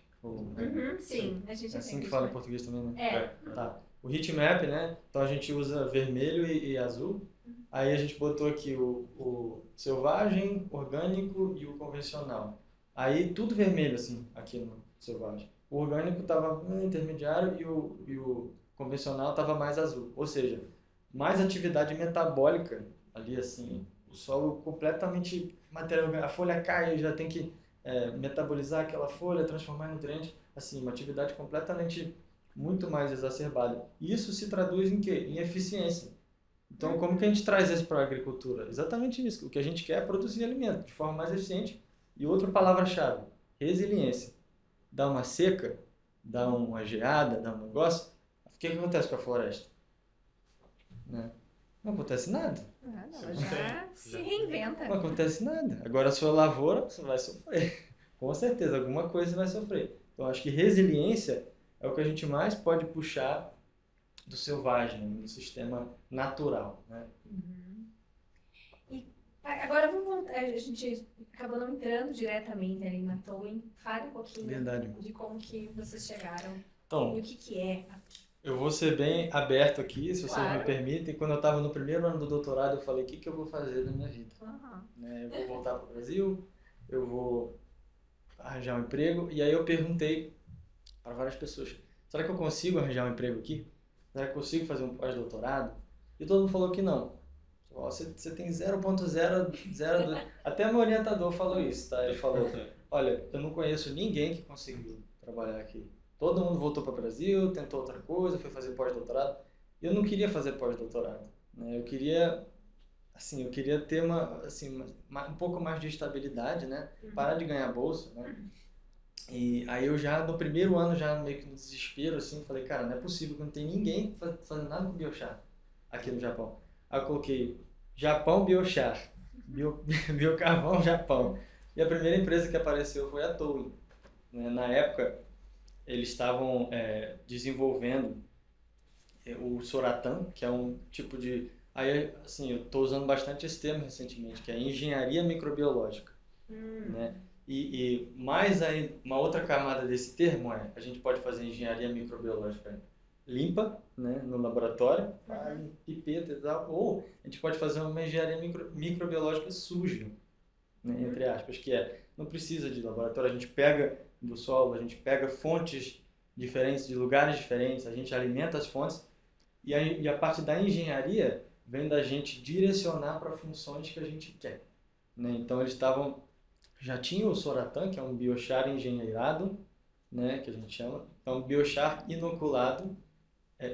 Sim, a gente é assim que fala em português também, né? Tá. O heatmap, né? Então a gente usa vermelho e azul. Aí a gente botou aqui o selvagem, orgânico e o convencional. Aí tudo vermelho, assim, aqui no selvagem. O orgânico estava intermediário e o convencional estava mais azul. Ou seja, mais atividade metabólica ali, assim, o solo completamente material. A folha cai, já tem que metabolizar aquela folha, transformar em nutriente. Assim, uma atividade completamente muito mais exacerbada. E isso se traduz em quê? Em eficiência. Então, como que a gente traz isso para a agricultura? Exatamente isso. O que a gente quer é produzir alimento de forma mais eficiente. E outra palavra-chave, resiliência. Dá uma seca, dá uma geada, dá um negócio. O que acontece com a floresta? Né? Não acontece nada. Ah, não, Você ela não já tem, se já. reinventa. Não acontece nada. Agora, a sua lavoura, você vai sofrer. Com certeza, alguma coisa você vai sofrer. Então, acho que resiliência é o que a gente mais pode puxar do selvagem, do sistema natural, né? Uhum. E agora vamos voltar, a gente acabou não entrando diretamente ali na Towing. Fale um pouquinho Verdade. de como que vocês chegaram e Então, o que é. eu vou ser bem aberto aqui, se vocês Claro. me permitem. Quando eu estava no primeiro ano do doutorado, eu falei, o que eu vou fazer na minha vida? Aham. Né? Eu vou voltar para o Brasil, eu vou arranjar um emprego. E aí eu perguntei para várias pessoas, será que eu consigo arranjar um emprego aqui? Será que eu consigo fazer um pós-doutorado? E todo mundo falou que não. Ó, você tem 0,002. Até meu orientador falou isso, tá? Ele falou, olha, eu não conheço ninguém que conseguiu trabalhar aqui. Todo mundo voltou para o Brasil, tentou outra coisa, foi fazer pós-doutorado. Eu não queria fazer pós-doutorado, né? Eu queria ter um pouco mais de estabilidade, né? Parar de ganhar bolsa, né? E aí eu já, no primeiro ano, já meio que no desespero, assim, falei, cara, não é possível que não tem ninguém fazendo nada com biochar aqui no Japão. Aí eu coloquei Japão Biochar, biocarvão Japão. E a primeira empresa que apareceu foi a Toei, né? Na época, eles estavam desenvolvendo o Soratan, que é um tipo de... Aí, assim, eu estou usando bastante esse termo recentemente, que é engenharia microbiológica, né? E mais ainda, uma outra camada desse termo a gente pode fazer engenharia microbiológica limpa, né, no laboratório, pipeta e tal, ou a gente pode fazer uma engenharia microbiológica suja, né, entre aspas, que não precisa de laboratório, a gente pega do solo, a gente pega fontes diferentes, de lugares diferentes, a gente alimenta as fontes, e a parte da engenharia vem da gente direcionar para funções que a gente quer, né? Então eles já tinha o Soratan, que é um biochar engenheirado, né, que a gente chama, é um biochar inoculado,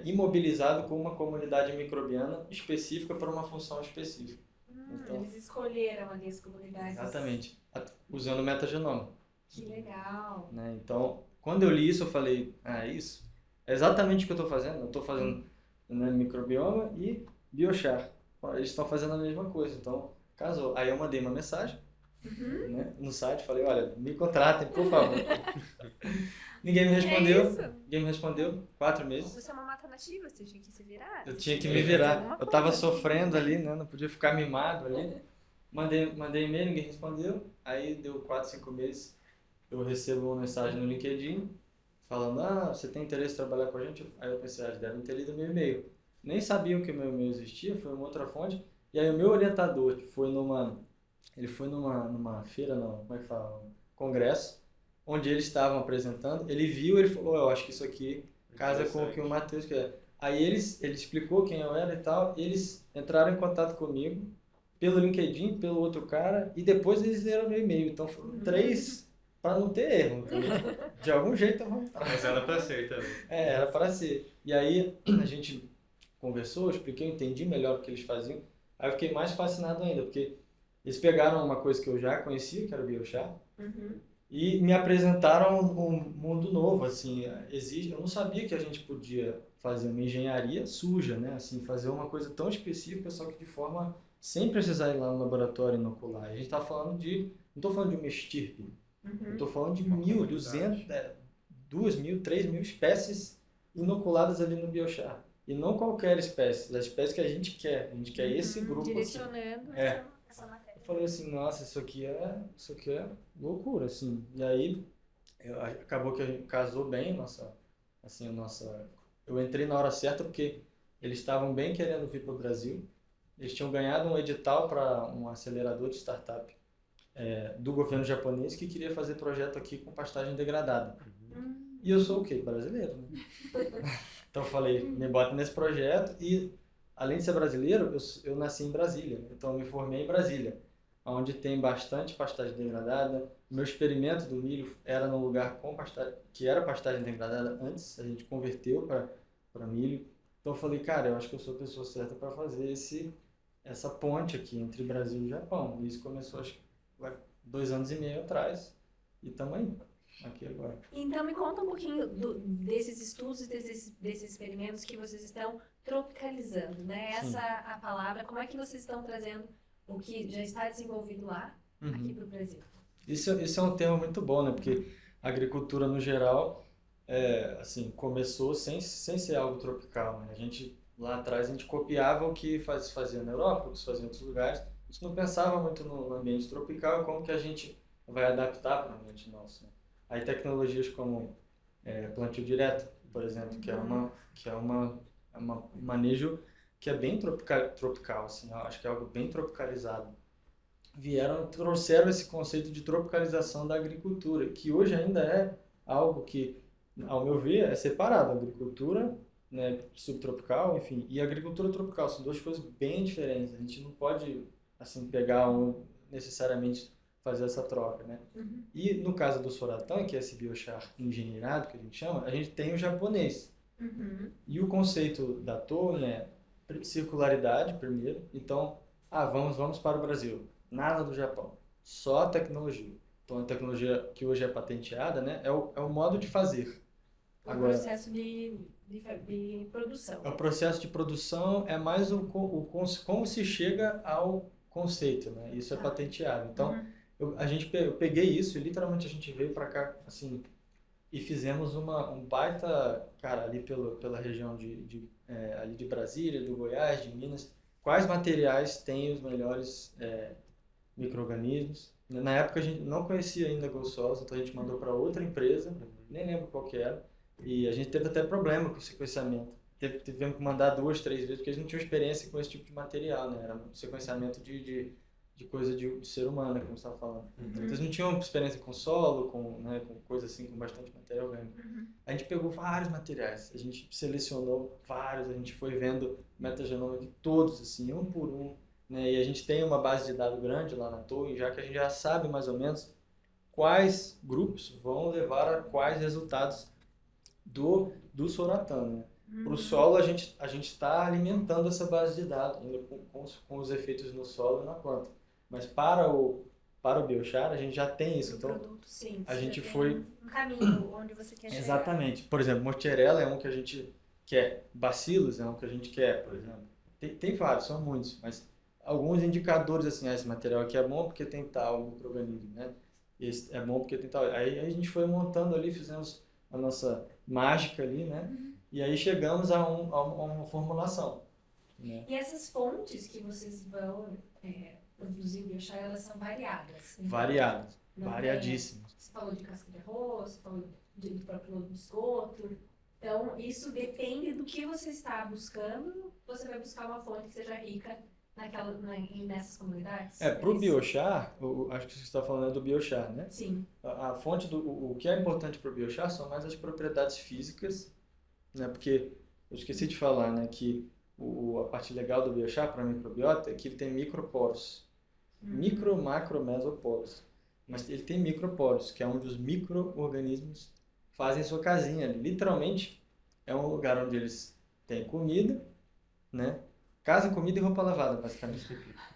imobilizado com uma comunidade microbiana específica para uma função específica. Então, Eles escolheram ali as comunidades. exatamente, usando o metagenoma. Que legal. Né? Então, quando eu li isso, eu falei, isso é exatamente o que eu estou fazendo. Eu estou fazendo, né, microbioma e biochar. Eles estão fazendo a mesma coisa, então casou. Aí eu mandei uma mensagem, né, no site, falei, olha, me contratem, por favor. Ninguém me respondeu. Ninguém me respondeu. 4 meses. Você é uma mata nativa, você tinha que se virar. Eu tinha que me virar. Eu estava sofrendo ali, né? Não podia ficar mimado ali. Mandei e-mail, ninguém respondeu. Aí deu 4, 5 meses. Eu recebo uma mensagem no LinkedIn falando, você tem interesse em trabalhar com a gente? Aí eu pensei, eles devem ter lido meu e-mail. Nem sabiam que o meu e-mail existia, foi uma outra fonte. E aí o meu orientador, que foi ele foi numa feira, não, como é que fala? Um congresso, onde eles estavam apresentando, ele viu, ele falou, eu acho que isso aqui casa com o que o Matheus quer. Aí ele explicou quem eu era e tal, eles entraram em contato comigo pelo LinkedIn, pelo outro cara, e depois eles leram meu e-mail. Então foram 3 para não ter erro. De algum jeito eu vou entrar. Mas era para ser também. Era para ser. E aí a gente conversou, eu expliquei, eu entendi melhor o que eles faziam. Aí eu fiquei mais fascinado ainda, porque eles pegaram uma coisa que eu já conhecia, que era o biochar, e me apresentaram um mundo novo, assim, eu não sabia que a gente podia fazer uma engenharia suja, né, assim, fazer uma coisa tão específica, só que de forma, sem precisar ir lá no laboratório inocular. A gente está falando não estou falando de uma estirpe, eu estou falando de 1.200, 2.000, 3.000 espécies inoculadas ali no biochar. E não qualquer espécie, a espécie que a gente quer esse grupo. Direcionando aqui. essa matéria. Eu falei assim, nossa, isso aqui é loucura, assim. E aí, acabou que a gente casou bem, eu entrei na hora certa porque eles estavam bem querendo vir para o Brasil. Eles tinham ganhado um edital para um acelerador de startup do governo japonês que queria fazer projeto aqui com pastagem degradada. E eu sou o quê? Brasileiro, né? Então eu falei, me bota nesse projeto e, além de ser brasileiro, eu nasci em Brasília. Então eu me formei em Brasília, onde tem bastante pastagem degradada. O meu experimento do milho era num lugar que era pastagem degradada antes, a gente converteu para milho. Então eu falei, cara, eu acho que eu sou a pessoa certa para fazer essa ponte aqui entre Brasil e Japão. E isso começou, acho que 2 anos e meio atrás, e estamos aí. aqui agora. Então, me conta um pouquinho desses estudos, desses experimentos que vocês estão tropicalizando, né? Sim. Essa a palavra, como é que vocês estão trazendo o que já está desenvolvido lá aqui para o Brasil? Isso é um tema muito bom, né? Porque a agricultura, no geral, assim, começou sem ser algo tropical, né? A gente, lá atrás, a gente copiava o que fazia na Europa, o que se fazia em outros lugares. A gente não pensava muito no ambiente tropical e como que a gente vai adaptar para o ambiente nosso, né? Aí tecnologias como plantio direto, por exemplo, que é um manejo que é bem tropical, assim, eu acho que é algo bem tropicalizado. Trouxeram esse conceito de tropicalização da agricultura, que hoje ainda é algo que, ao meu ver, é separado. A agricultura, né, subtropical, enfim, e a agricultura tropical são duas coisas bem diferentes. A gente não pode, assim, pegar necessariamente fazer essa troca, né? E no caso do Soratan, que é esse biochar engenheirado, que a gente chama, a gente tem o japonês. E o conceito da Toei é circularidade primeiro, então, vamos para o Brasil. Nada do Japão, só a tecnologia. Então, a tecnologia que hoje é patenteada, né, é o modo de fazer. O processo de produção. O processo de produção é mais como se chega ao conceito, né? Isso é patenteado. Então, eu peguei isso e literalmente a gente veio para cá, assim, e fizemos um baita, cara, ali pela região ali de Brasília, do Goiás, de Minas, quais materiais têm os melhores micro-organismos. Na época a gente não conhecia ainda a GoSols, então a gente mandou para outra empresa, nem lembro qual que era, e a gente teve até problema com o sequenciamento. Tivemos que mandar 2, 3 vezes, porque eles não tinham experiência com esse tipo de material, né? Era um sequenciamento de coisa de ser humano, como você estava falando. Então, eles não tinham experiência com solo, com coisa assim, com bastante material orgânico. A gente pegou vários materiais, a gente selecionou vários, a gente foi vendo metagenoma de todos, assim, um por um, né? E a gente tem uma base de dados grande lá na Toei, já que a gente já sabe mais ou menos quais grupos vão levar a quais resultados do Soratan, né? Para o solo, a gente está alimentando essa base de dados, ainda com os efeitos no solo e na planta. Mas para o biochar, a gente já tem isso. Então, produto, sim, a gente foi um caminho onde você quer chegar. Exatamente. Por exemplo, Mozzarella é um que a gente quer. Bacillus é um que a gente quer, por exemplo. Tem vários, são muitos, mas alguns indicadores assim, esse material aqui é bom porque tem tal micro-organismo, né? Esse é bom porque tem tal. Aí a gente foi montando ali, fizemos a nossa mágica ali, né? E aí chegamos a uma formulação, né? E essas fontes que vocês vão produzir biochar, elas são variadas? Variadas, variadíssimas. Você falou de casca de arroz, você falou do próprio lodo de esgoto. Então, isso depende do que você está buscando. Você vai buscar uma fonte que seja rica nessas comunidades? Para o biochar, acho que você está falando do biochar, né? Sim. A fonte o que é importante para o biochar são mais as propriedades físicas, né? Porque eu esqueci de falar, né, que a parte legal do biochar para a microbiota é que ele tem microporos. Micro, macro, mesoporos. Mas ele tem microporos, que é onde os micro-organismos fazem sua casinha ali. Literalmente, é um lugar onde eles têm comida, né? Casa, comida e roupa lavada, basicamente.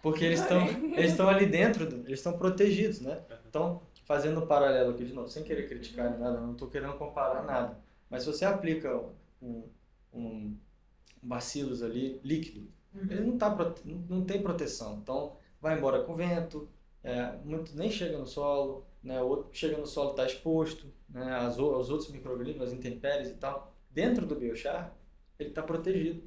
Porque eles estão ali dentro, eles estão protegidos, né? Então, fazendo um paralelo aqui de novo, sem querer criticar nada, não estou querendo comparar nada. Mas se você aplica um bacilos ali líquido, ele não tem proteção. Então, vai embora com vento, nem chega no solo, né? Ou chega no solo, está exposto, né? Aos outros micro-organismos, as intempéries e tal. Dentro do biochar, ele está protegido.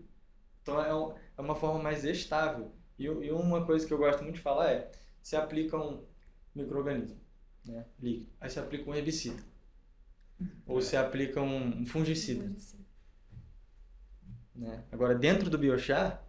Então, é uma forma mais estável. E uma coisa que eu gosto muito de falar é, se aplica um micro-organismo, né, líquido, aí se aplica um herbicida, ou se aplica um fungicida. Né? Agora, dentro do biochar,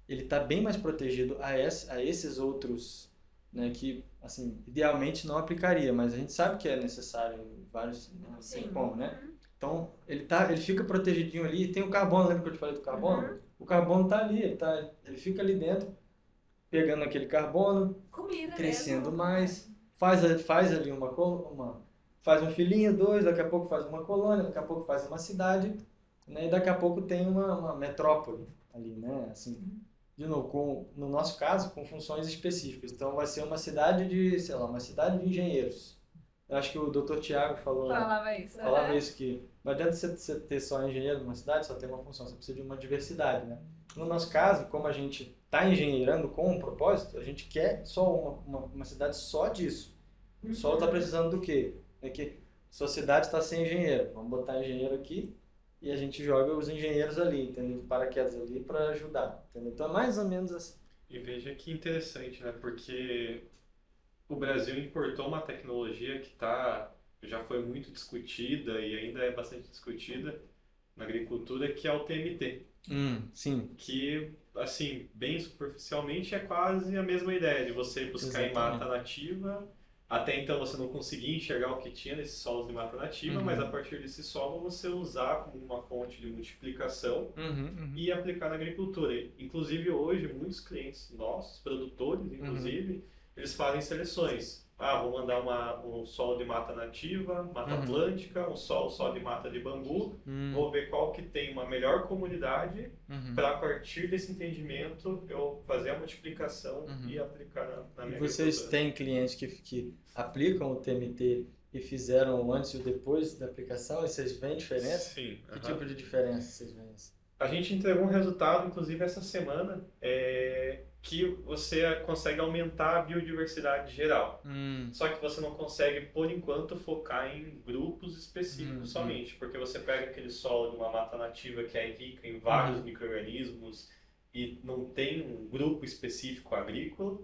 ele está bem mais protegido a esses outros, né, que, assim, idealmente não aplicaria, mas a gente sabe que é necessário em vários, né, tem como, né? Então, ele fica protegidinho ali, e tem o carbono, lembra que eu te falei do carbono? O carbono está ali, ele fica ali dentro, pegando aquele carbono, crescendo mais, faz ali faz um filhinho, 2, daqui a pouco faz uma colônia, daqui a pouco faz uma cidade, né, e daqui a pouco tem uma metrópole ali, né, assim, de novo, no nosso caso, com funções específicas. Então vai ser uma cidade de engenheiros, Eu acho que o Dr. Tiago Falava isso. falava isso, que não adianta você ter só engenheiro numa cidade, só ter uma função, você precisa de uma diversidade, né? No nosso caso, como a gente está engenheirando com um propósito, a gente quer só uma cidade só disso. O solo está precisando do quê? É que sua cidade está sem engenheiro, vamos botar engenheiro aqui e a gente joga os engenheiros ali, entendeu? Paraquedas ali para ajudar, entendeu? Então é mais ou menos assim. E veja que interessante, né? Porque o Brasil importou uma tecnologia que já foi muito discutida e ainda é bastante discutida na agricultura, que é o TMT. Sim. Que, assim, bem superficialmente é quase a mesma ideia de você buscar em Exatamente. mata nativa. Até então você não conseguia enxergar o que tinha nesses solos de mata nativa, mas a partir desse solo você usar como uma fonte de multiplicação e aplicar na agricultura. Inclusive hoje, muitos clientes nossos, produtores inclusive, eles fazem seleções. Vou mandar um solo de mata nativa, mata atlântica, um solo só de mata de bambu. Vou ver qual que tem uma melhor comunidade para, a partir desse entendimento, eu fazer a multiplicação e aplicar na minha E vocês agricultura. têm clientes que aplicam o TMT e fizeram o antes e o depois da aplicação e vocês veem diferença? Sim. Que tipo de diferença vocês veem? A gente entregou um resultado, inclusive essa semana, que você consegue aumentar a biodiversidade geral. Só que você não consegue, por enquanto, focar em grupos específicos somente, porque você pega aquele solo de uma mata nativa que é rica em vários micro-organismos e não tem um grupo específico agrícola,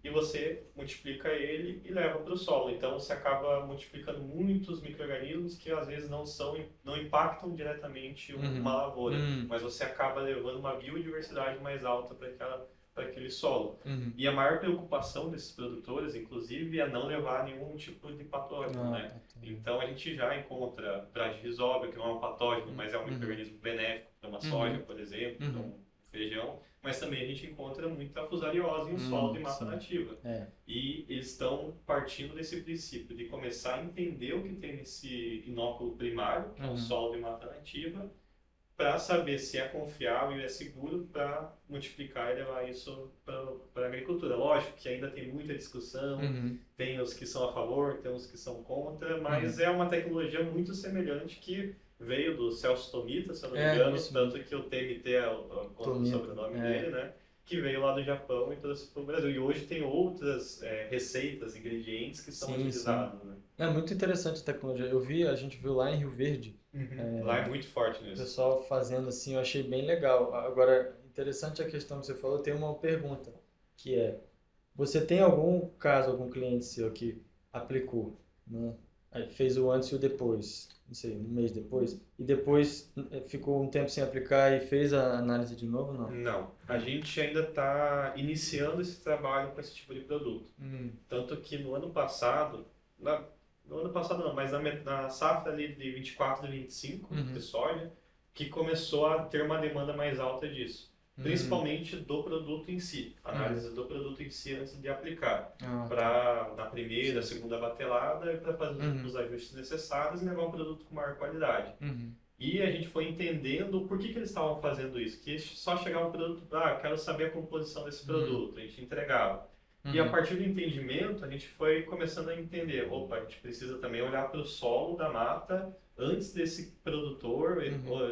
e você multiplica ele e leva para o solo. Então você acaba multiplicando muitos micro-organismos que às vezes não impactam diretamente uma lavoura, mas você acaba levando uma biodiversidade mais alta para aquele solo. E a maior preocupação desses produtores, inclusive, é não levar nenhum tipo de patógeno, né? Então a gente já encontra Bradyrhizobia, que não é um patógeno, mas é um micro-organismo benéfico para uma soja, por exemplo, para um feijão, mas também a gente encontra muita fusariose em um solo de mata nativa. E eles estão partindo desse princípio de começar a entender o que tem nesse inóculo primário, que é um solo de mata nativa, para saber se é confiável e é seguro para multiplicar e levar isso para a agricultura. Lógico que ainda tem muita discussão, tem os que são a favor, tem os que são contra, mas é uma tecnologia muito semelhante que veio do Celso Tomita, se eu não me engano, tanto que o TMT é o sobrenome dele, né? Que veio lá do Japão e trouxe para o Brasil. E hoje tem outras receitas, ingredientes que são utilizados. Né? É muito interessante a tecnologia. A gente viu lá em Rio Verde. Lá é muito forte nisso. O pessoal fazendo assim, eu achei bem legal. Agora, interessante a questão que você falou, eu tenho uma pergunta, que é, você tem algum caso, algum cliente seu que aplicou, né? Aí fez o antes e o depois, não sei, um mês depois, e depois ficou um tempo sem aplicar e fez a análise de novo, não? Não, a gente ainda está iniciando esse trabalho com esse tipo de produto. Tanto que no ano passado, no ano passado não, mas na safra ali de 24 e 25 de soja, que começou a ter uma demanda mais alta disso. Principalmente do produto em si, análise do produto em si antes de aplicar. Na primeira, segunda batelada, para fazer os ajustes necessários e levar um produto com maior qualidade. E a gente foi entendendo por que eles estavam fazendo isso. Que só chegava um produto, quero saber a composição desse produto, a gente entregava. E a partir do entendimento, a gente foi começando a entender, a gente precisa também olhar para o solo da mata antes desse produtor,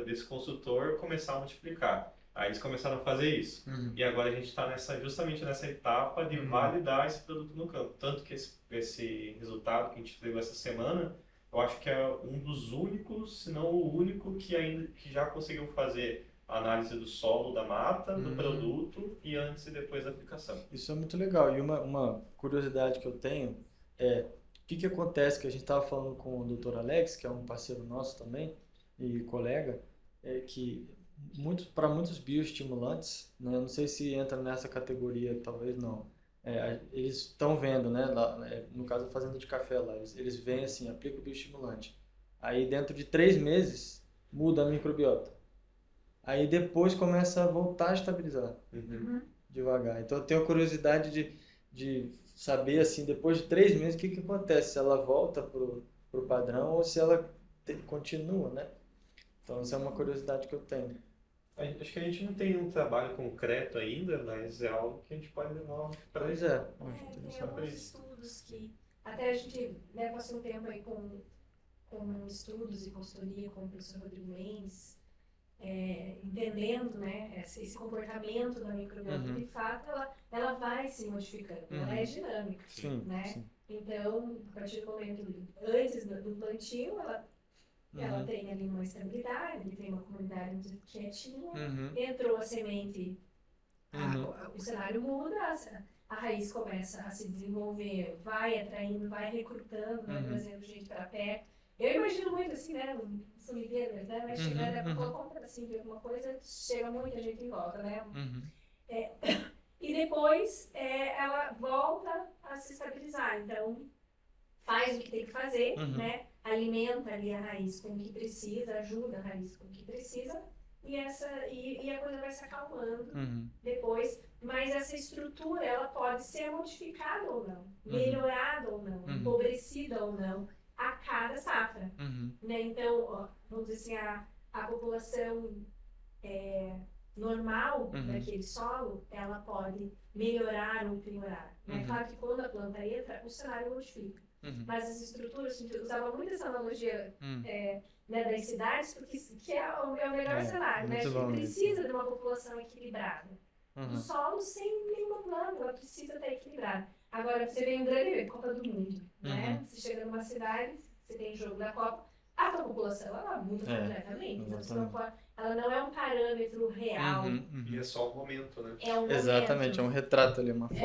desse consultor começar a multiplicar. Aí eles começaram a fazer isso. E agora a gente está justamente nessa etapa de validar esse produto no campo. Tanto que esse resultado que a gente entregou essa semana, eu acho que é um dos únicos, se não o único, que já conseguiu fazer a análise do solo da mata, do produto e antes e depois da aplicação. Isso é muito legal. E uma curiosidade que eu tenho é o que acontece, que a gente estava falando com o Dr. Alex, que é um parceiro nosso também e colega, que para muitos bioestimulantes, né, não sei se entra nessa categoria, talvez não, eles estão vendo, né, lá, no caso da fazenda de café lá, eles veem assim, aplica o bioestimulante, aí dentro de 3 meses muda a microbiota, aí depois começa a voltar a estabilizar, devagar. Então eu tenho curiosidade de saber assim, depois de 3 meses, o que acontece, se ela volta pro padrão ou se ela continua, né? Então essa é uma curiosidade que eu tenho. Acho que a gente não tem um trabalho concreto ainda, mas é algo que a gente pode levar para Pois Tem alguns estudos que até a gente, né, passou um tempo aí com estudos e consultoria com o professor Rodrigo Mendes, entendendo, né, esse comportamento da microbiota, de fato, ela vai se modificando, ela é dinâmica, Sim, né? sim. Então, a partir do momento antes do plantio, ela tem ali uma estabilidade, tem uma comunidade muito quietinha, entrou a semente, o cenário muda, a raiz começa a se desenvolver, vai atraindo, vai recrutando, vai trazendo gente para perto. Eu imagino muito assim, né, os amigueiros, né, vai chegando, colocou um pedacinho de alguma coisa, chega muita gente em volta, né. E depois ela volta a se estabilizar, então faz o que tem que fazer, né, alimenta ali a raiz com o que precisa, ajuda a raiz com o que precisa, e a coisa vai se acalmando depois, mas essa estrutura ela pode ser modificada ou não, melhorada ou não, empobrecida ou não, a cada safra. Né? Então, vamos dizer assim, a população normal daquele solo, ela pode melhorar ou piorar. Né? Claro que quando a planta entra, o cenário modifica. Mas as estruturas, a gente usava muito essa analogia né, das cidades, porque que é o melhor cenário. Né? A gente precisa de uma população equilibrada. O solo sem nenhuma planta, ela precisa estar equilibrada. Agora, você vê um grande Copa do Mundo, né? Você chega numa cidade, você tem jogo da Copa, a tua população, ela muda completamente. Então, ela não é um parâmetro real. E é só um momento, né? É um momento. Exatamente, é um retrato ali, uma foto.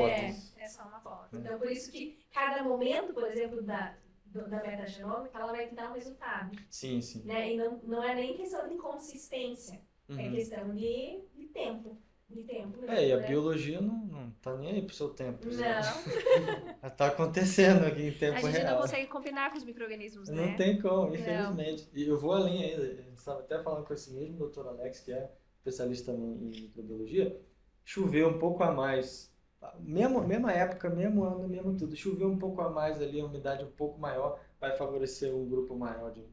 É só uma foto. Então, por isso que cada momento, por exemplo, da metagenômica, ela vai te dar um resultado. Sim, sim. Né? E não é nem questão de consistência, é questão de tempo. Mesmo, e a né? biologia não tá nem aí pro seu tempo. Não. Tá acontecendo aqui em tempo real. A gente não consegue combinar com os micro-organismos, né? Não tem como, infelizmente. E eu vou além ainda. A gente estava até falando com esse mesmo doutor Alex, que é especialista também em microbiologia. Choveu um pouco a mais. Mesma época, mesmo ano, mesmo tudo. Choveu um pouco a mais ali, a umidade um pouco maior, vai favorecer um grupo maior de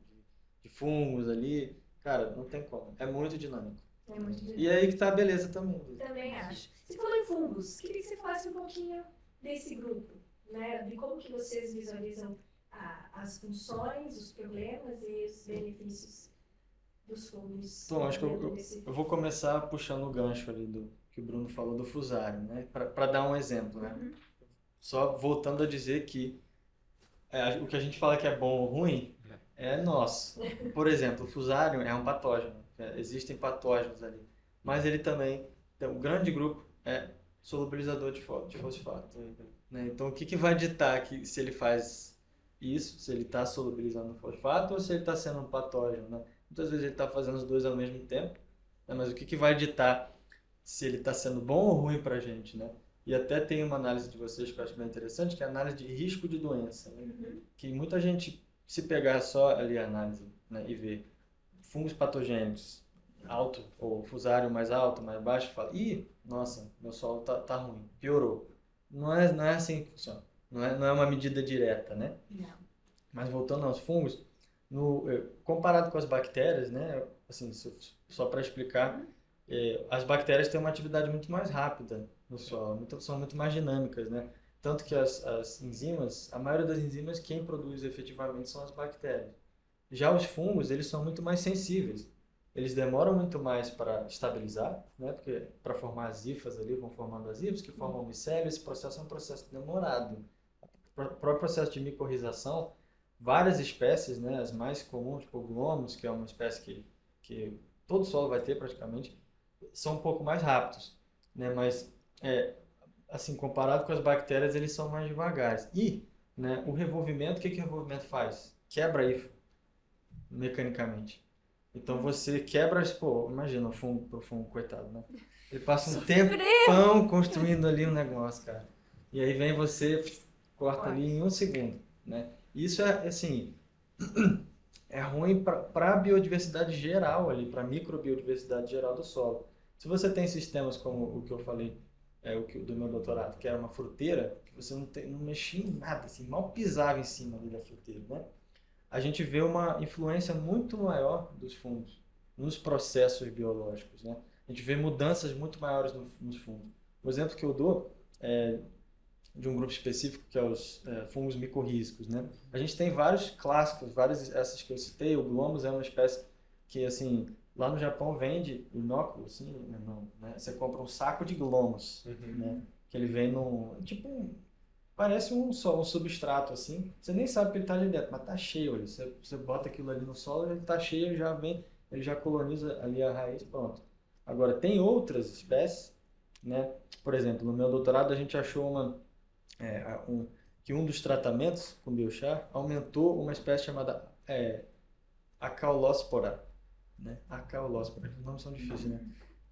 fungos ali. Cara, não tem como. É muito dinâmico. E aí que tá a beleza também. Também acho. Você falou em fungos, queria que você falasse um pouquinho desse grupo, né? De como que vocês visualizam as funções, os problemas e os benefícios dos fungos. Então, acho que eu vou começar puxando o gancho ali do que o Bruno falou do fusário, né? Para dar um exemplo, né? Só voltando a dizer que o que a gente fala que é bom ou ruim é nosso. Por exemplo, o fusário é um patógeno. Existem patógenos ali, mas ele também, o grande grupo é solubilizador de fosfato. Né? Então, o que vai ditar que, se ele faz isso, se ele está solubilizando o fosfato ou se ele está sendo um patógeno? Né? Muitas vezes ele está fazendo os dois ao mesmo tempo, né? Mas o que vai ditar se ele está sendo bom ou ruim para a gente? Né? E até tem uma análise de vocês que eu acho bem interessante, que é a análise de risco de doença. Né? Que muita gente, se pegar só ali a análise, né, e ver fungos patogênicos alto, ou fusário mais alto, mais baixo, fala, nossa, meu solo tá ruim, piorou. Não é assim que funciona. Não é uma medida direta, né? Não. Mas voltando aos fungos, comparado com as bactérias, né? Assim, só para explicar, as bactérias têm uma atividade muito mais rápida no solo, são muito mais dinâmicas, né? Tanto que as enzimas, a maioria das enzimas, quem produz efetivamente são as bactérias. Já os fungos, eles são muito mais sensíveis. Eles demoram muito mais para estabilizar, né? Porque para formar as hifas ali, vão formando as hifas que formam o micélio. Esse processo é um processo demorado. O próprio processo de micorrização, várias espécies, né? As mais comuns, tipo o glomos, que é uma espécie que todo solo vai ter praticamente, são um pouco mais rápidos, né? Mas, assim, comparado com as bactérias, eles são mais devagares. E, né, o revolvimento, o que o revolvimento faz? Quebra a hifa mecanicamente. Então você quebra, imagina o fungo, coitado, né? Ele passa um tempão construindo ali um negócio, cara. E aí vem você, corta ali em 1 segundo, né? Isso é, assim, é ruim para a biodiversidade geral ali, para a microbiodiversidade geral do solo. Se você tem sistemas como o que eu falei, do meu doutorado, que era uma fruteira, que você não mexia em nada, assim, mal pisava em cima ali da fruteira, né? A gente vê uma influência muito maior dos fungos nos processos biológicos, né? A gente vê mudanças muito maiores nos fungos. O exemplo que eu dou de um grupo específico que é os fungos micorrízicos, né? A gente tem vários clássicos, várias essas que eu citei. O glomus é uma espécie que, assim, lá no Japão vende inóculo, assim, né? Você compra um saco de glomus, né? Que ele vem tipo, parece um substrato, assim. Você nem sabe que ele está ali dentro, mas tá cheio ali. Você bota aquilo ali no solo, ele tá cheio, ele já coloniza ali a raiz, pronto. Agora, tem outras espécies, né? Por exemplo, no meu doutorado a gente achou que um dos tratamentos com biochar aumentou uma espécie chamada Acaulóspora, né? Acaulóspora, os nomes são difíceis, né?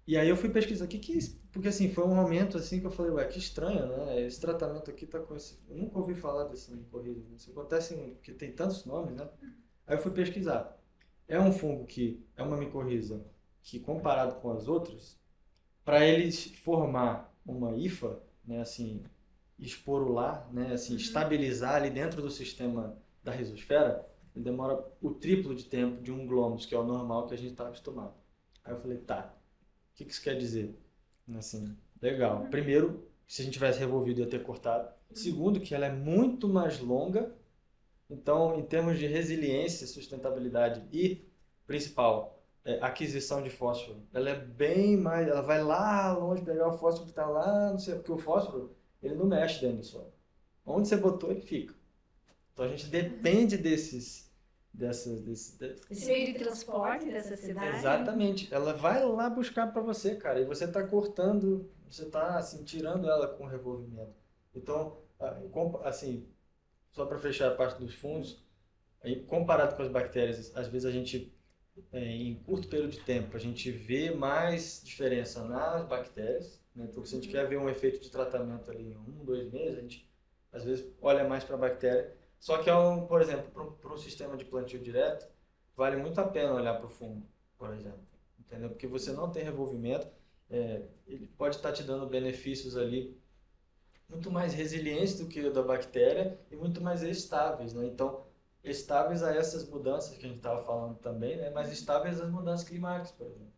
E aí eu fui pesquisar, o que é isso? Porque assim, foi um momento assim que eu falei, ué, que estranho, né? Esse tratamento aqui tá com esse... Eu nunca ouvi falar desse micorriza, né? Isso acontece porque tem tantos nomes, né? Aí eu fui pesquisar. É um fungo que é uma micorriza que, comparado com as outras, para eles formar uma hifa, né, assim, esporular, né, assim, estabilizar ali dentro do sistema da rizosfera, ele demora o triplo de tempo de um glomus, que é o normal que a gente está acostumado. Aí eu falei, tá, o que isso quer dizer? Assim, legal. Primeiro, se a gente tivesse revolvido, ia ter cortado. Segundo, que ela é muito mais longa. Então, em termos de resiliência, sustentabilidade e, principal, aquisição de fósforo, ela é bem mais... Ela vai lá longe pegar o fósforo que está lá, não sei, porque o fósforo, ele não mexe dentro do solo. Onde você botou, ele fica. Então, a gente depende desse meio de transporte dessa cidade. Exatamente. Ela vai lá buscar para você, cara. E você está cortando, você está assim, tirando ela com o revolvimento. Então, assim, só para fechar a parte dos fungos, comparado com as bactérias, às vezes a gente, em curto período de tempo, a gente vê mais diferença nas bactérias, né? Então, se a gente quer ver um efeito de tratamento ali em 1, 2 meses, a gente às vezes olha mais para a bactéria. Só que, por exemplo, para um sistema de plantio direto, vale muito a pena olhar para o fungo, por exemplo, entendeu? Porque você não tem revolvimento, ele pode estar te dando benefícios ali muito mais resilientes do que o da bactéria e muito mais estáveis, né? Então, estáveis a essas mudanças que a gente estava falando também, né? Mas estáveis às mudanças climáticas, por exemplo.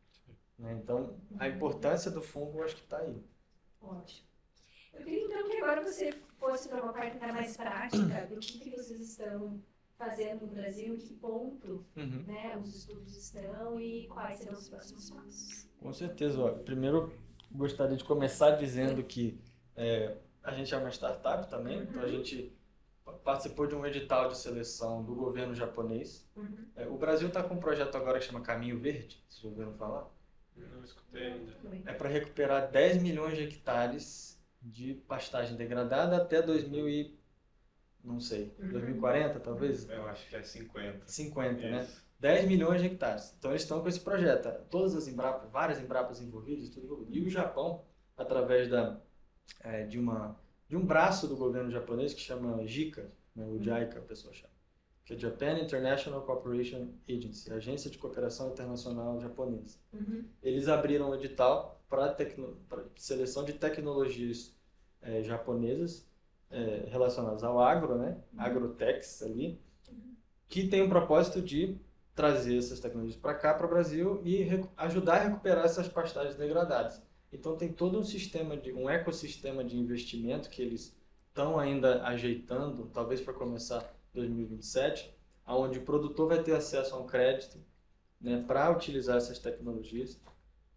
Né? Então, a importância do fungo, eu acho que está aí. Ótimo. Eu queria então que agora você fosse para uma parte mais prática do que vocês estão fazendo no Brasil, em que ponto né, os estudos estão e quais serão os próximos passos. Com certeza. Ó, primeiro, gostaria de começar dizendo que a gente é uma startup também, então a gente participou de um edital de seleção do governo japonês. O Brasil está com um projeto agora que chama Caminho Verde, vocês já ouviram falar? Não escutei ainda. É para recuperar 10 milhões de hectares de pastagem degradada até 2040 talvez? Eu acho que é 50. 50, né? Isso. 10 milhões de hectares. Então eles estão com esse projeto. Todas as várias Embrapas envolvidas, tudo envolvido. E o Japão, através de um braço do governo japonês que chama JICA, né? O JICA, a pessoa chama, que é Japan International Cooperation Agency, Agência de Cooperação Internacional Japonesa. Eles abriram um edital para seleção de tecnologias japonesas relacionadas ao agro, né? Agrotechs ali, que tem o propósito de trazer essas tecnologias para cá, para o Brasil, e ajudar a recuperar essas pastagens degradadas. Então tem todo um ecossistema de investimento que eles estão ainda ajeitando, talvez para começar em 2027, onde o produtor vai ter acesso a um crédito, né, para utilizar essas tecnologias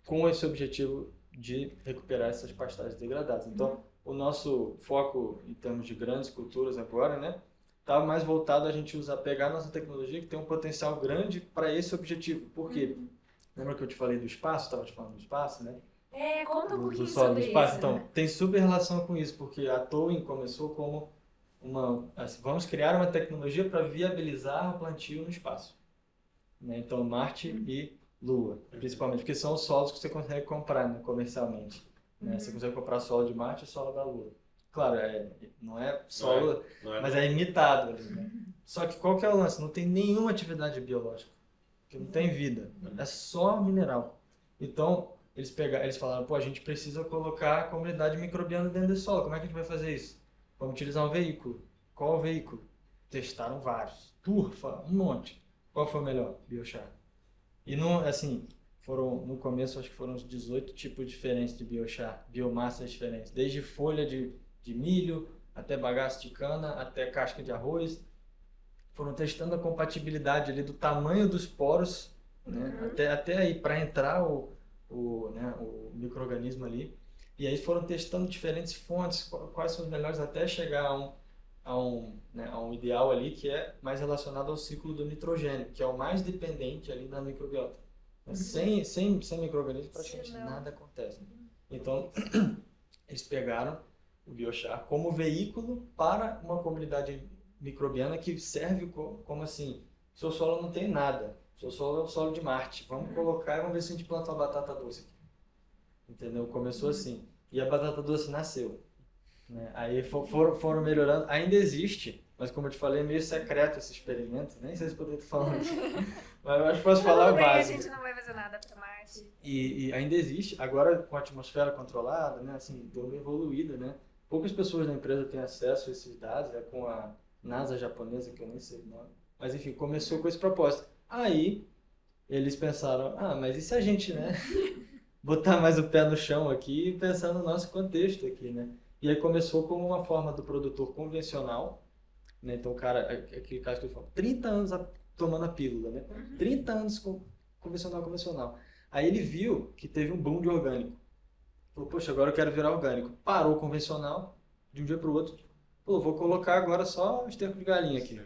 com esse objetivo de recuperar essas pastagens degradadas. Então, o nosso foco em termos de grandes culturas agora, né, está mais voltado a gente pegar a nossa tecnologia que tem um potencial grande para esse objetivo. Por quê? Lembra que eu te falei do espaço? Estava te falando do espaço, né? Conta um pouquinho sobre sobre espaço. isso. Então, né? tem super relação com isso, porque a Towing começou como vamos criar uma tecnologia para viabilizar o plantio no espaço. Né? Então, Marte e Lua, principalmente, porque são os solos que você consegue comprar, né, comercialmente. Né? Você consegue comprar solo de Marte e solo da Lua. Claro, não é solo, mas é imitado. Ali, né? Só que qual que é o lance? Não tem nenhuma atividade biológica, porque não tem vida, é só mineral. Então, eles falaram, a gente precisa colocar a comunidade microbiana dentro desse solo. Como é que a gente vai fazer isso? Vamos utilizar um veículo. Qual o veículo? Testaram vários. Turfa, um monte. Qual foi o melhor? Biochar. E no começo acho que foram uns 18 tipos diferentes de biochar, biomassas diferentes. Desde folha de de milho, até bagaço de cana, até casca de arroz. Foram testando a compatibilidade ali do tamanho dos poros, né? Até aí para entrar o micro-organismo ali. E aí foram testando diferentes fontes, quais são os melhores até chegar a um ideal ali que é mais relacionado ao ciclo do nitrogênio, que é o mais dependente ali na microbiota. Sem micro-organismo praticamente nada acontece. Então, eles pegaram o biochar como veículo para uma comunidade microbiana que serve como assim, seu solo não tem nada, seu solo é o solo de Marte, vamos colocar e vamos ver se a gente planta uma batata doce aqui. Entendeu? Começou assim. E a batata doce nasceu. Né? Aí foram melhorando. Ainda existe, mas como eu te falei, é meio secreto esse experimento. Nem sei se poderia estar falando isso. Mas eu acho que posso falar o básico. A gente não vai fazer nada para Marte. E ainda existe, agora com a atmosfera controlada, né? Assim, deu uma evoluída, né? Poucas pessoas na empresa têm acesso a esses dados, é com a NASA japonesa, que eu nem sei o nome. Mas enfim, começou com esse propósito. Aí eles pensaram, mas e se a gente, né? Botar mais o pé no chão aqui e pensar no nosso contexto aqui, né? E aí começou como uma forma do produtor convencional, né? Então o cara, aquele caso que ele falou, 30 anos tomando a pílula, né? 30 anos convencional. Aí ele viu que teve um boom de orgânico. Falou, poxa, agora eu quero virar orgânico. Parou o convencional, de um dia para o outro. Falou, vou colocar agora só esterco de galinha aqui.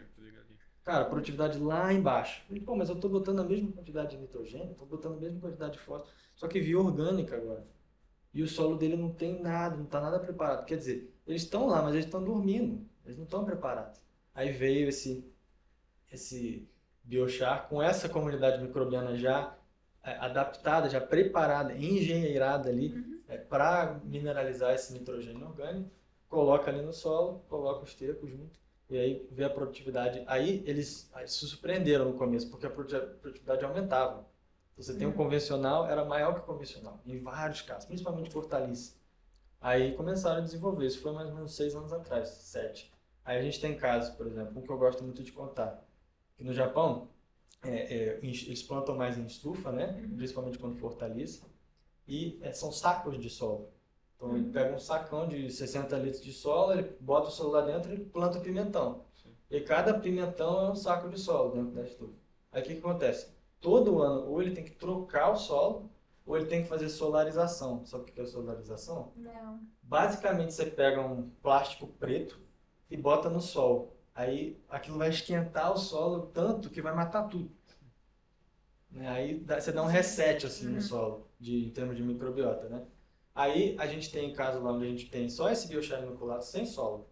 Cara, a produtividade lá embaixo. Falei, pô, mas eu estou botando a mesma quantidade de nitrogênio, estou botando a mesma quantidade de fósforo, só que via orgânica agora. E o solo dele não tem nada, não está nada preparado. Quer dizer, eles estão lá, mas eles estão dormindo, eles não estão preparados. Aí veio esse biochar com essa comunidade microbiana já adaptada, já preparada, engenheirada ali para mineralizar esse nitrogênio orgânico, coloca ali no solo, coloca os estercos junto. E aí vê a produtividade. Aí eles se surpreenderam no começo, porque a produtividade aumentava. Você tem um convencional, era maior que o convencional, em vários casos, principalmente hortaliça. Aí começaram a desenvolver, isso foi mais ou menos 6 anos atrás, 7. Aí a gente tem casos, por exemplo, um que eu gosto muito de contar, que no Japão, eles plantam mais em estufa, né? Principalmente quando for hortaliça, e são sacos de solo. Então ele pega um sacão de 60 litros de solo, ele bota o solo lá dentro e planta pimentão. Sim. E cada pimentão é um saco de solo dentro da estufa. Aí o que acontece? Todo ano, ou ele tem que trocar o solo, ou ele tem que fazer solarização. Sabe o que é solarização? Não. Basicamente você pega um plástico preto e bota no sol. Aí aquilo vai esquentar o solo tanto que vai matar tudo. Aí você dá um reset assim no solo, em termos de microbiota, né? Aí a gente tem caso lá onde a gente tem só esse biochar inoculado sem solo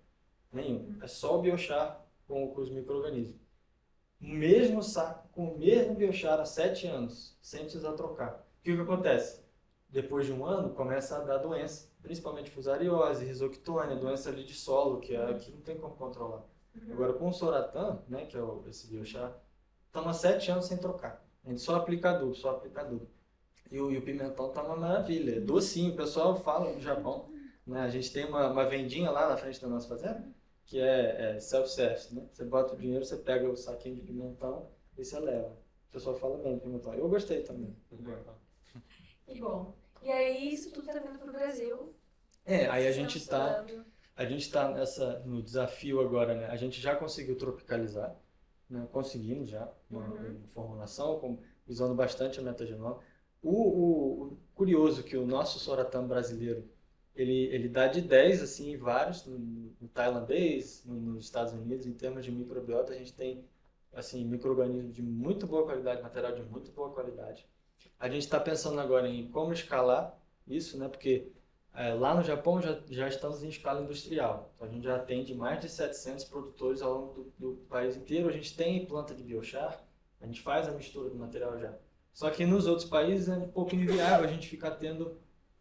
nenhum. É só o biochar com os micro-organismos. O mesmo saco, com o mesmo biochar há 7 anos, sem precisar trocar. O que acontece? Depois de um ano, começa a dar doença, principalmente fusariose, risoctônia, doença ali de solo, que não tem como controlar. Agora, com o Soratan, né, que é esse biochar, estamos há 7 anos sem trocar. A gente só aplica adubo. E o pimentão tá uma maravilha, é docinho. O pessoal fala no Japão, né? A gente tem uma vendinha lá na frente da nossa fazenda, que é self-service, né? Você bota o dinheiro, você pega o saquinho de pimentão e você leva. O pessoal fala bem do pimentão. Eu gostei também. Que bom. E aí isso tudo tá vindo pro Brasil. Aí a gente está no desafio agora, né? A gente já conseguiu tropicalizar, né? Conseguimos já uma formulação, usando bastante a metagenol. O curioso que o nosso Soratan brasileiro, ele dá de 10 assim, em vários, no tailandês, nos Estados Unidos, em termos de microbiota, a gente tem assim, micro-organismos de muito boa qualidade, material de muito boa qualidade. A gente está pensando agora em como escalar isso, né? Porque lá no Japão já estamos em escala industrial. Então, a gente já atende mais de 700 produtores ao longo do país inteiro. A gente tem planta de biochar, a gente faz a mistura do material já. Só que nos outros países é um pouco inviável a gente ficar tendo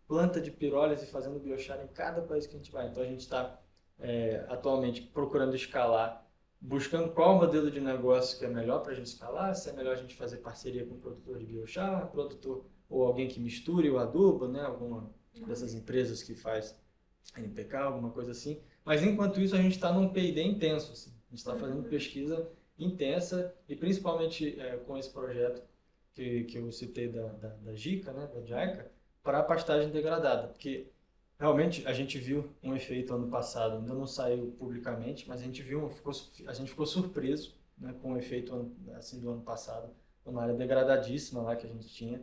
planta de pirólise e fazendo biochar em cada país que a gente vai. Então a gente está atualmente procurando escalar, buscando qual modelo de negócio que é melhor para a gente escalar, se é melhor a gente fazer parceria com o produtor de biochar, ou alguém que misture o adubo, né? Alguma dessas empresas que faz NPK, alguma coisa assim. Mas enquanto isso a gente está num P&D intenso. Assim. A gente está fazendo pesquisa intensa e principalmente com esse projeto que eu citei da JICA, né, da JICA, para a pastagem degradada, porque realmente a gente viu um efeito ano passado, ainda não saiu publicamente, mas a gente viu, a gente ficou surpreso, né, com o efeito assim, do ano passado, uma área degradadíssima lá que a gente tinha.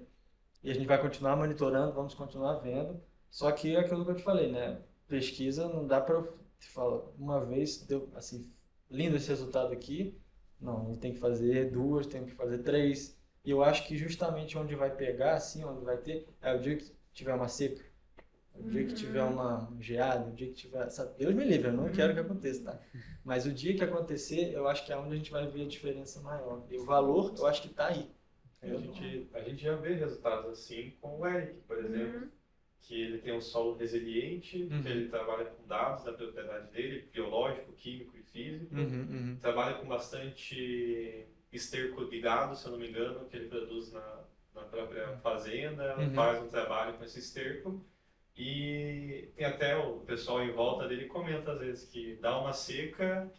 E a gente vai continuar monitorando, vamos continuar vendo. Só que é aquilo que eu te falei, né? Pesquisa não dá para eu te falar, uma vez deu assim, lindo esse resultado aqui. Não, a gente tem que fazer duas, tem que fazer três. E eu acho que justamente onde vai pegar, assim, onde vai ter, é o dia que tiver uma seca, o dia que tiver uma geada, o dia que tiver, sabe? Deus me livre, eu não quero que aconteça, tá? Mas o dia que acontecer, eu acho que é onde a gente vai ver a diferença maior. E o valor, eu acho que está aí. A gente já vê resultados assim com o Eric, por exemplo, que ele tem um solo resiliente, que ele trabalha com dados da propriedade dele, biológico, químico e físico, trabalha com bastante esterco de gado, se eu não me engano, que ele produz na própria fazenda, faz um trabalho com esse esterco. E tem até o pessoal em volta dele comenta às vezes que dá uma seca,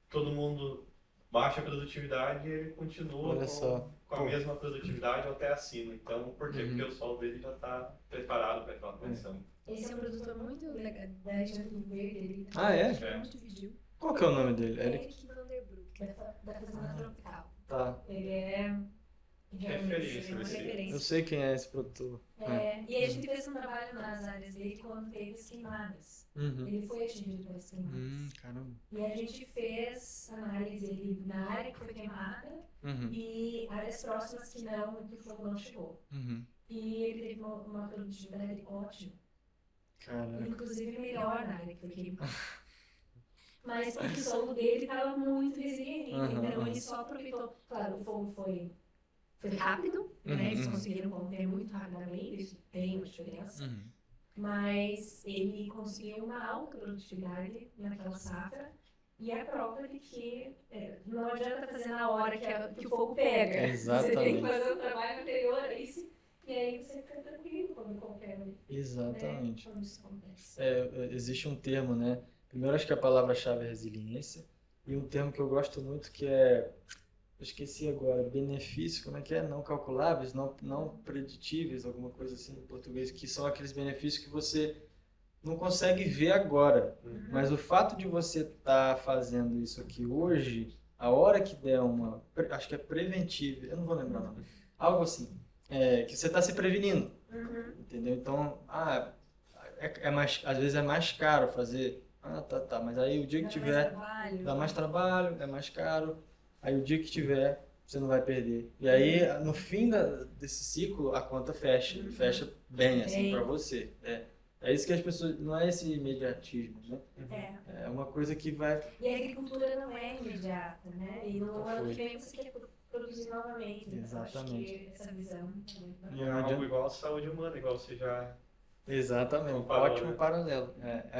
todo mundo baixa a produtividade e ele continua com a mesma produtividade ou até acima. Então, por quê? Porque o solo dele já está preparado para aquela condição. Esse é um produtor muito legal da região do Rio Verde. Ele muito vídeo. Qual que é o nome dele? Eric Vanderbroek, da Fazenda Tropical. Tá. Ele é referência, uma referência. Eu sei quem é esse produtor. E aí a gente fez um trabalho nas áreas dele quando teve as queimadas. Ele foi atingido pelas queimadas. Caramba. E a gente fez análise ali na área que foi queimada e áreas próximas que o fogo não chegou. E ele teve uma produtividade ótima. Caraca. Inclusive melhor na área que foi queimada. Mas porque o solo dele estava muito resiliente. Então ele só aproveitou. Claro, o fogo foi rápido, né? Eles conseguiram conter muito rapidamente, isso tem uma diferença. Mas ele conseguiu uma alta produtividade naquela safra e é prova de que não adianta fazer na hora que o fogo pega. Exatamente. Você tem que fazer um trabalho anterior a isso e aí você fica tranquilo quando qualquer. Exatamente. Quando isso acontece. Existe um termo, né? Primeiro acho que a palavra-chave é resiliência e um termo que eu gosto muito que é, eu esqueci agora, benefício, como é que é? Não calculáveis, não preditíveis, alguma coisa assim em português, que são aqueles benefícios que você não consegue ver agora. Mas o fato de você estar fazendo isso aqui hoje, a hora que der acho que é preventivo, eu não vou lembrar o nome, algo assim, que você está se prevenindo, entendeu? Então, às vezes é mais caro fazer, tá, mas aí o dia que tiver, dá mais trabalho, é mais caro. Aí o dia que tiver, você não vai perder. E aí, no fim desse ciclo, a conta fecha bem, assim, para você. É isso que as pessoas... Não é esse imediatismo, né? É uma coisa que vai... E a agricultura não é imediata, né? E no ano que vem você quer produzir novamente. Exatamente. Eu acho que essa visão é muito E bacana. é algo igual a saúde humana, igual você já... Exatamente, comparou, ótimo né? paralelo.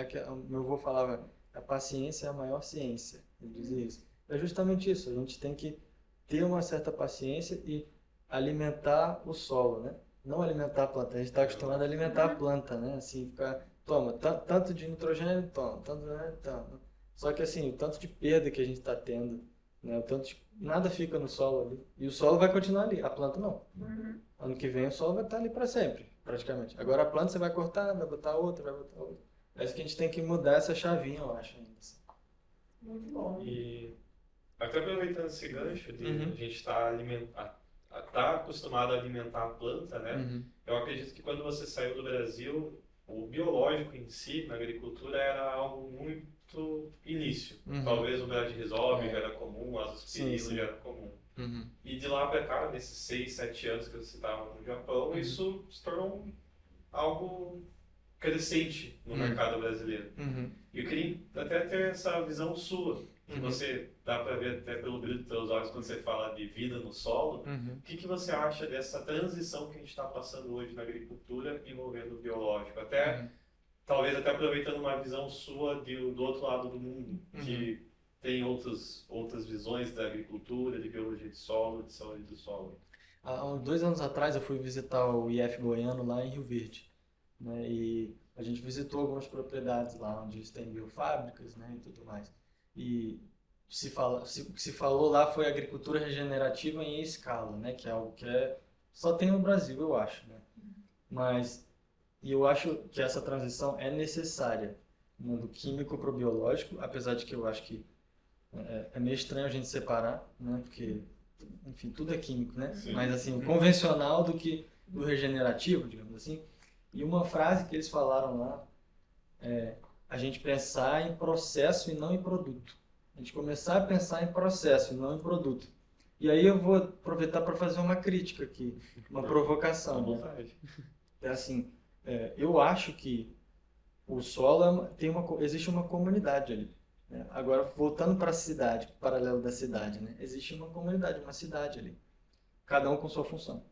Que o meu avô falava, a paciência é a maior ciência. Ele dizia isso. É justamente isso, a gente tem que ter uma certa paciência e alimentar o solo, né? Não alimentar a planta, a gente está acostumado a alimentar a planta, né? Assim, ficar, toma, tanto de nitrogênio, toma, tanto de toma. Só que assim, o tanto de perda que a gente está tendo, né? O tanto de, nada fica no solo ali. E o solo vai continuar ali, a planta não. Ano que vem o solo vai estar ali para sempre, praticamente. Agora a planta você vai cortar, vai botar outra, vai botar outra. É isso que a gente tem que mudar essa chavinha, eu acho, ainda. Assim. Muito bom. E até aproveitando esse gancho de a gente estar acostumado a alimentar a planta, né? Eu acredito que quando você saiu do Brasil, o biológico em si, na agricultura, era algo muito início. Talvez o Bradyrhizome já era comum, o azospirilo já era comum. E de lá para cá, nesses 6, 7 anos que você estava no Japão, isso se tornou algo crescente no mercado brasileiro. E eu queria até ter essa visão sua, que você dá para ver até pelo brilho dos seus olhos quando você fala de vida no solo. O que você acha dessa transição que a gente está passando hoje na agricultura envolvendo o biológico? Talvez até aproveitando uma visão sua do outro lado do mundo, que tem outras visões da agricultura, de biologia de solo, de saúde do solo. Há uns 2 anos atrás eu fui visitar o IF Goiano lá em Rio Verde, né? E a gente visitou algumas propriedades lá onde eles têm biofábricas, né, e tudo mais. E o que se falou lá foi agricultura regenerativa em escala, né, que é algo que só tem no Brasil, eu acho, né? Mas E eu acho que essa transição é necessária, né, do químico para o biológico, apesar de que eu acho que é meio estranho a gente separar, né, porque, enfim, tudo é químico, né? Sim. Mas assim, o convencional do que do regenerativo, digamos assim. E uma frase que eles falaram lá é a gente pensar em processo e não em produto. A gente começar a pensar em processo e não em produto. E aí eu vou aproveitar para fazer uma crítica aqui, uma provocação. À Né? vontade. É assim, eu acho que o solo existe uma comunidade ali. Né? Agora, voltando para a cidade, paralelo da cidade, né? Existe uma comunidade, uma cidade ali. Cada um com sua função.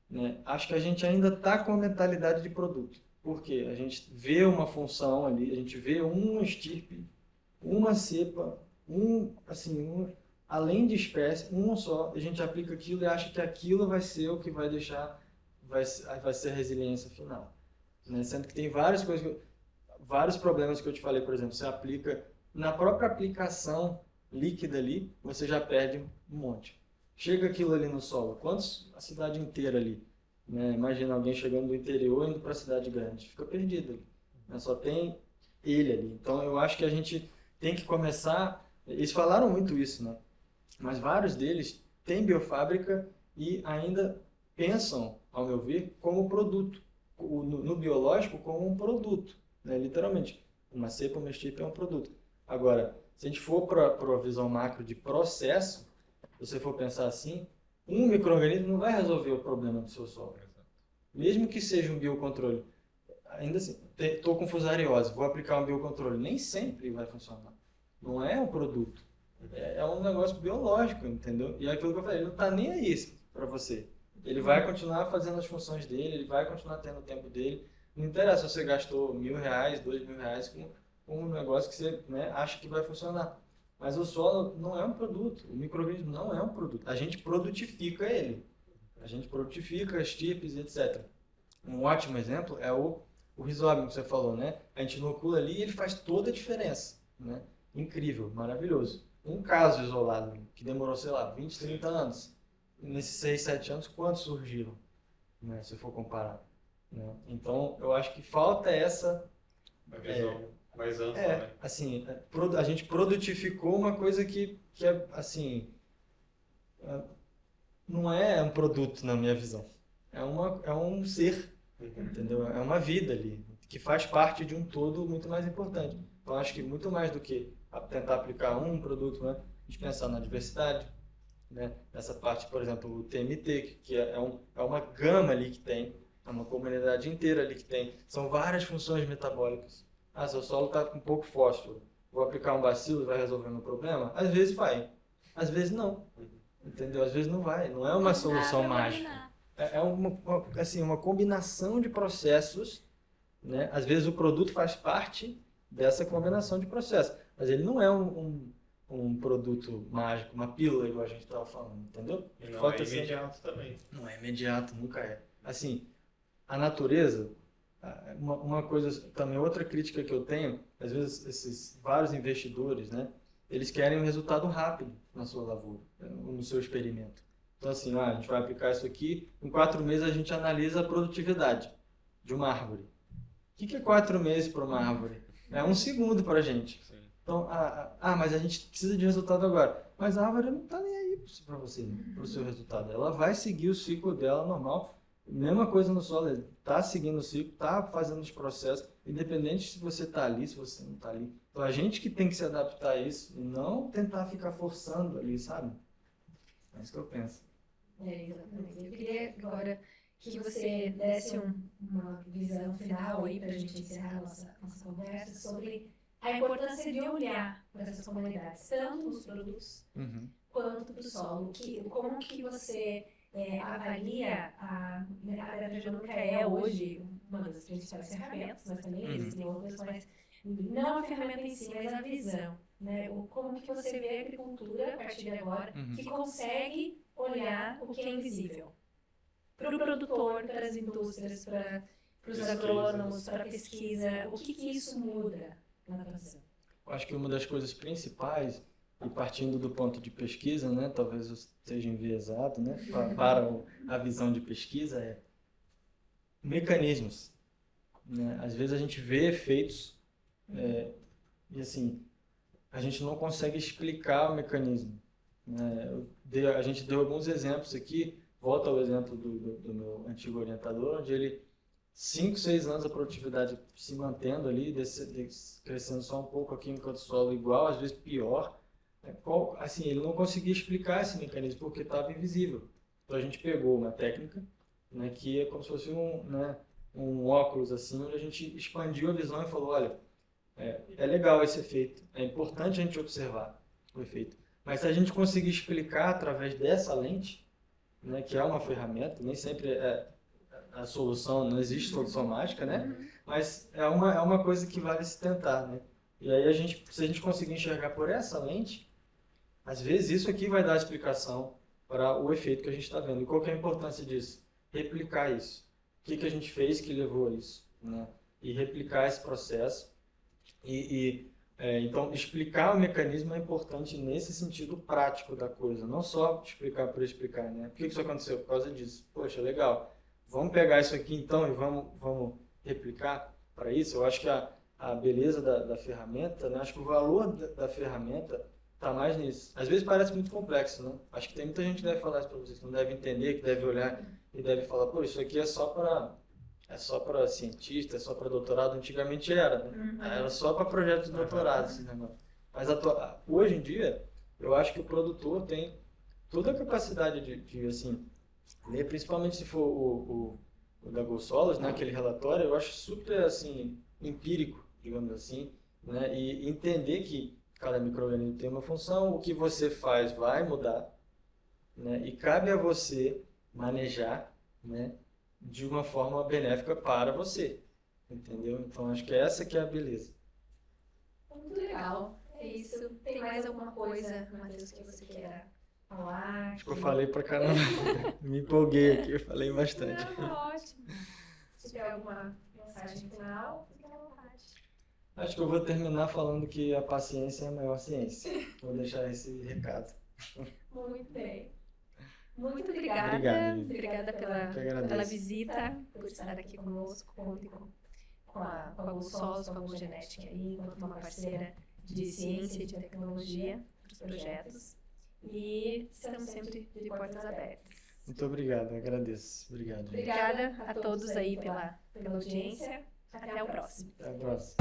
Né? Acho que a gente ainda está com a mentalidade de produto. Por quê? A gente vê uma função ali, a gente vê uma estirpe, uma cepa, além de espécie, um só, a gente aplica aquilo e acha que aquilo vai ser o que vai deixar, vai ser a resiliência final. Né? Sendo que tem várias coisas, vários problemas que eu te falei, por exemplo, você aplica, na própria aplicação líquida ali, você já perde um monte. Chega aquilo ali no solo, quantos, a cidade inteira ali, né? Imagina alguém chegando do interior indo para a cidade grande, fica perdido ali, né? Só tem ele ali. Então eu acho que a gente tem que começar, eles falaram muito isso, né? Mas vários deles têm biofábrica e ainda pensam, ao meu ver, como produto, no biológico como um produto, né? Literalmente, uma cepa, uma estirpe é um produto. Agora, se a gente for para a visão macro de processo, se você for pensar assim, um micro-organismo não vai resolver o problema do seu solo. Mesmo que seja um biocontrole. Ainda assim, estou com fusariose, vou aplicar um biocontrole. Nem sempre vai funcionar. Não é um produto. É um negócio biológico, entendeu? E é aquilo que eu falei, ele não está nem aí para você. Ele vai continuar fazendo as funções dele, ele vai continuar tendo o tempo dele. Não interessa se você gastou R$1.000, R$2.000 com um negócio que você, né, acha que vai funcionar. Mas o solo não é um produto, o micro-organismo não é um produto. A gente produtifica ele. A gente produtifica as estirpes e etc. Um ótimo exemplo é o rizóbio que você falou, né? A gente inocula ali e ele faz toda a diferença, né? Incrível, maravilhoso. Um caso isolado, que demorou, sei lá, 20, 30 anos. Nesses 6, 7 anos, quantos surgiram, né? Se for comparar. Né? Então, eu acho que falta essa... Uma visão mais ampla, né? Assim, a gente produtificou uma coisa que é, assim, não é um produto na minha visão. É um ser, entendeu? É uma vida ali, que faz parte de um todo muito mais importante. Então, acho que muito mais do que tentar aplicar um produto, né? A gente pensar na diversidade, né? Essa parte, por exemplo, o TMT, que é uma gama ali que tem, é uma comunidade inteira ali que tem, são várias funções metabólicas. Ah, seu solo está com pouco fósforo, vou aplicar um bacilo e vai resolver meu problema? Às vezes vai, às vezes não, entendeu? Às vezes não vai, não é uma solução mágica. É uma combinação de processos, né? Às vezes o produto faz parte dessa combinação de processos, mas ele não é um produto mágico, uma pílula, igual a gente estava falando, entendeu? E não é imediato também. Não é imediato, nunca é. Assim, a natureza, uma coisa, também outra crítica que eu tenho, às vezes esses vários investidores, né, eles querem um resultado rápido na sua lavoura, no seu experimento. Então assim, a gente vai aplicar isso aqui, em 4 meses a gente analisa a produtividade de uma árvore. O que é 4 meses para uma árvore? É 1 segundo para a gente. Sim. Então, mas a gente precisa de resultado agora. Mas a árvore não está nem aí para você, para o seu resultado. Ela vai seguir o ciclo dela normal. Mesma coisa no solo, ele está seguindo o ciclo, está fazendo os processos, independente se você está ali, se você não está ali. Então, a gente que tem que se adaptar a isso e não tentar ficar forçando ali, sabe? É isso que eu penso. Exatamente. Eu queria agora que você desse uma visão final aí para a gente encerrar a nossa conversa sobre a importância de olhar para essas comunidades, tanto nos produtos quanto para o solo. Como que você avalia a metagenomínica é hoje uma das principais ferramentas, mas também existem outras, mas não a ferramenta em si, mas a visão. Né? Como que você vê a agricultura a partir de agora que consegue olhar o que é invisível? Para o produtor, para as indústrias, para os agrônomos, para a pesquisa, o que isso muda na transição? Eu acho que uma das coisas principais, e partindo do ponto de pesquisa, né, talvez eu esteja enviesado, né, para a visão de pesquisa, é mecanismos. né? Às vezes a gente vê efeitos e assim, a gente não consegue explicar o mecanismo, né? A gente deu alguns exemplos aqui, volta ao exemplo do meu antigo orientador, onde ele, 5, 6 anos a produtividade se mantendo ali, crescendo só um pouco a química do solo igual, às vezes pior. Assim, ele não conseguia explicar esse mecanismo porque estava invisível. Então a gente pegou uma técnica, né, que é como se fosse um óculos assim, onde a gente expandiu a visão e falou, olha, é legal esse efeito, é importante a gente observar o efeito. Mas se a gente conseguir explicar através dessa lente, né, que é uma ferramenta, nem sempre é a solução, não existe solução mágica, né? Mas é uma coisa que vale se tentar, né? E aí se a gente conseguir enxergar por essa lente, às vezes isso aqui vai dar a explicação para o efeito que a gente está vendo. E qual que é a importância disso? Replicar isso. O que a gente fez que levou a isso, né? E replicar esse processo. Então, explicar o mecanismo é importante nesse sentido prático da coisa, não só explicar por explicar, né? Por que isso aconteceu? Por causa disso. Poxa, legal. Vamos pegar isso aqui então e vamos replicar para isso. Eu acho que a beleza da ferramenta, né? Acho que o valor da ferramenta está mais nisso. Às vezes parece muito complexo, né? Acho que tem muita gente que deve falar isso para vocês, que não deve entender, que deve olhar e deve falar, pô, isso aqui é só para cientista, é só para doutorado. Antigamente era, né? Era só para projetos de doutorado, esse negócio. Mas hoje em dia, eu acho que o produtor tem toda a capacidade de assim, ler, principalmente se for o da GoSolos, né, aquele relatório, eu acho super assim, empírico, digamos assim, né, e entender que cada micro-organismo tem uma função, o que você faz vai mudar, né, e cabe a você manejar, né, de uma forma benéfica para você, entendeu? Então acho que essa que é a beleza. Muito legal, é isso. Tem mais alguma coisa, Matheus, que você queira falar? Acho que eu falei pra caramba, me empolguei aqui, eu falei bastante. Não, ótimo. Se tiver alguma mensagem final, fique à vontade. Acho que eu vou terminar falando que a paciência é a maior ciência. Vou deixar esse recado. Muito bem. Muito obrigada. Obrigada pela visita, por estar aqui conosco. Contem com a GoSolos, com a GoGenetic aí, enquanto uma parceira de ciência e de tecnologia para os projetos. E estamos sempre de portas abertas. Muito obrigado, agradeço. Obrigado. Obrigada a todos aí pela audiência. Até o próximo. Até a próxima.